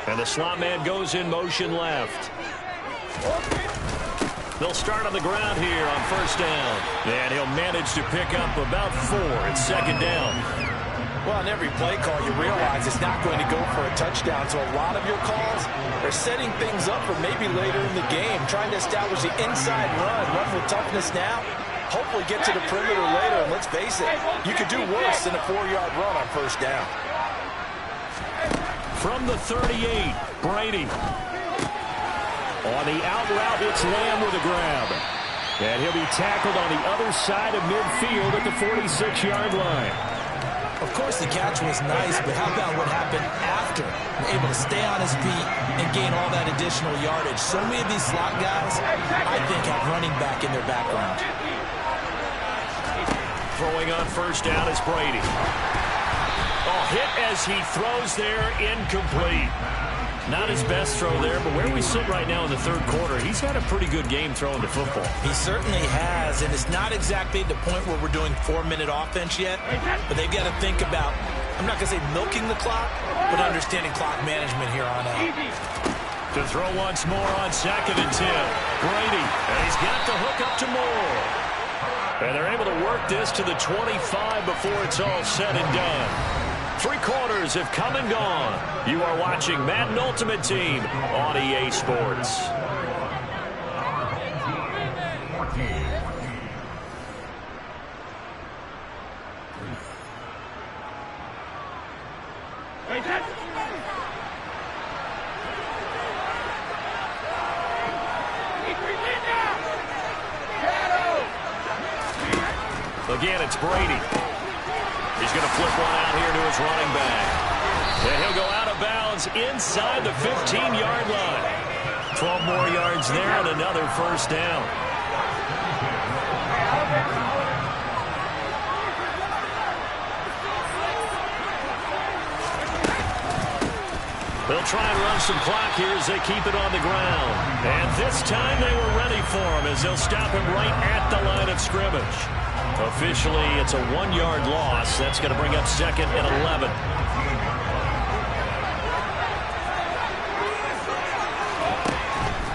And the slot man goes in motion left. They'll start on the ground here on 1st down. And he'll manage to pick up about 4. It's 2nd down. Well, on every play call, you realize it's not going to go for a touchdown. So a lot of your calls are setting things up for maybe later in the game, trying to establish the inside run with toughness now. Hopefully get to the perimeter later. And let's face it, you could do worse than a 4-yard run on 1st down. From the 38, Brady. On the out route, it's Lamb with a grab. And he'll be tackled on the other side of midfield at the 46-yard line. Of course, the catch was nice, but how about what happened after? Able to stay on his feet and gain all that additional yardage. So many of these slot guys, I think, have running back in their background. Throwing on 1st down is Brady. Hit as he throws there, incomplete. Not his best throw there, but where we sit right now in the 3rd quarter, he's had a pretty good game throwing the football. He certainly has, and it's not exactly the point where we're doing 4-minute offense yet, but they've got to think about, I'm not going to say milking the clock, but understanding clock management here on out. To throw once more on 2nd and 10. Brady, and he's got the hook up to Moore. And they're able to work this to the 25 before it's all said and done. 3 quarters have come and gone. You are watching Madden Ultimate Team on EA Sports. Again, it's Brady. He's going to flip one out here to his running back. And he'll go out of bounds inside the 15-yard line. 12 more yards there and another 1st down. They'll try and run some clock here as they keep it on the ground. And this time they were ready for him as they'll stop him right at the line of scrimmage. Officially, it's a 1-yard loss. That's going to bring up 2nd and 11.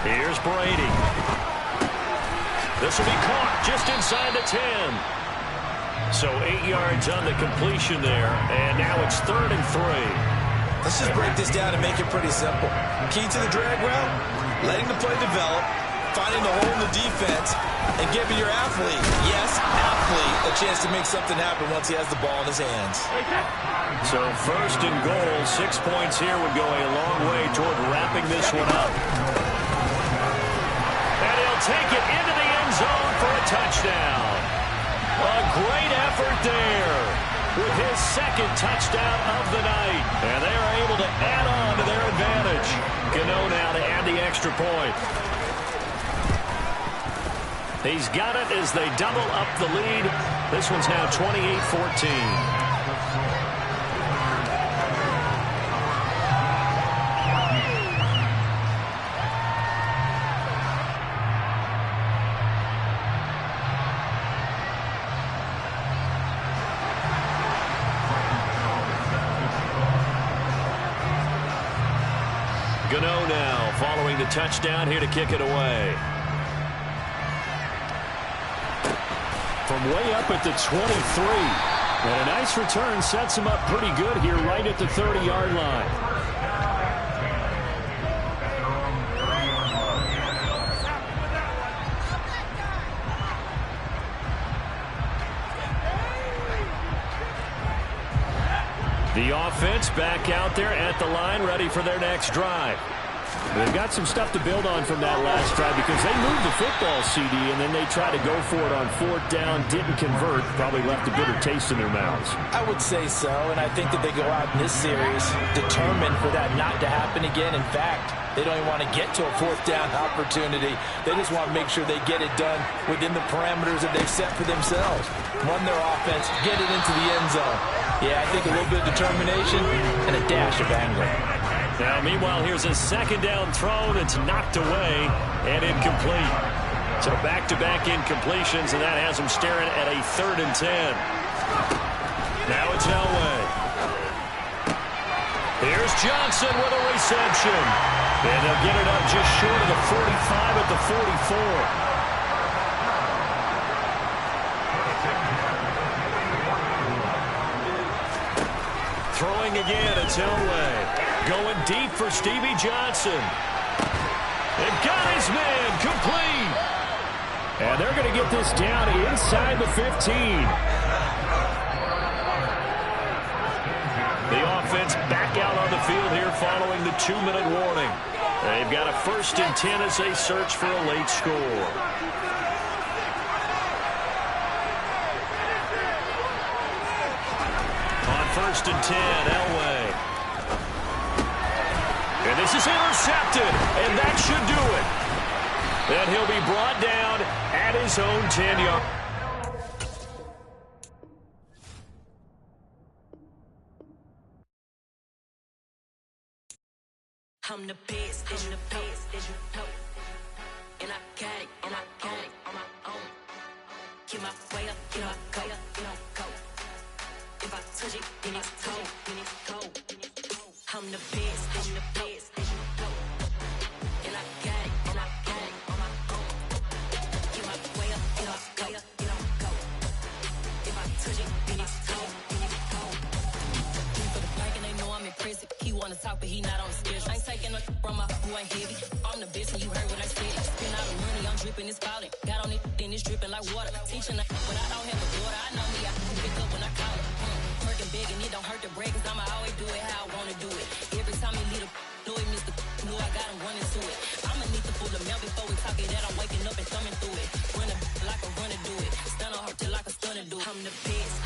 Here's Brady. This will be caught just inside the 10. So 8 yards on the completion there. And now it's 3rd and 3. Let's just break this down and make it pretty simple. Key to the drag route, letting the play develop, finding the hole in the defense, and giving your athlete, yes, athlete, a chance to make something happen once he has the ball in his hands. So 1st and goal, 6 points here would go a long way toward wrapping this one up. And he'll take it into the end zone for a touchdown. A great effort there with his 2nd touchdown of the night. And they are able to add on to their advantage. Gano now to add the extra point. He's got it as they double up the lead. This one's now 28-14. the touchdown here to kick it away. From way up at the 23. And a nice return sets him up pretty good here right at the 30-yard line. The offense back out there at the line, ready for their next drive. They've got some stuff to build on from that last drive because they moved the football, CD, and then they tried to go for it on 4th down, didn't convert, probably left a bitter taste in their mouths. I would say so, and I think that they go out in this series determined for that not to happen again. In fact, they don't even want to get to a 4th down opportunity. They just want to make sure they get it done within the parameters that they've set for themselves. Run their offense, get it into the end zone. Yeah, I think a little bit of determination and a dash of anger. Now, meanwhile, here's a 2nd down throw that's knocked away and incomplete. So back-to-back incompletions, and that has them staring at a 3rd and 10. Now it's Elway. Here's Johnson with a reception. And they'll get it up just short of the 45 at the 44. Throwing again, it's Elway. Going deep for Stevie Johnson. They've got his man complete. And they're going to get this down inside the 15. The offense back out on the field here following the 2-minute warning. They've got a 1st and 10 as they search for a late score. On 1st and 10, Elway. And this is intercepted, and that should do it. Then he'll be brought down at his own 10-yard. I'm the best, and the best, as you know. And I got it, on my own. Get my way up, get my go, go. If I touch it, then it's cold, I'm the best, as you know. And I got it, on my own. Get my way up, get my go. If I touch it, then it's cold, For the blank and they know I'm impressive. He wanna talk, but he not on the schedule. I ain't taking a from my who ain't heavy. I'm the best, and you heard what I said. Spend all the money, I'm dripping, it's falling. Got on it, then it's dripping like water. Teaching, but I don't have a daughter. I know me, I can pick up when I call it. Working big, and it don't hurt to break, 'cause I'ma always do it how I wanna do it. Every time he lead a know it, Mr. Know I got him running to it. I'ma need to pull the mail before we talk it that I'm waking up and thumbing through it. Run a like a runner do it. Stun on her till like a stunner do it. I'm the best.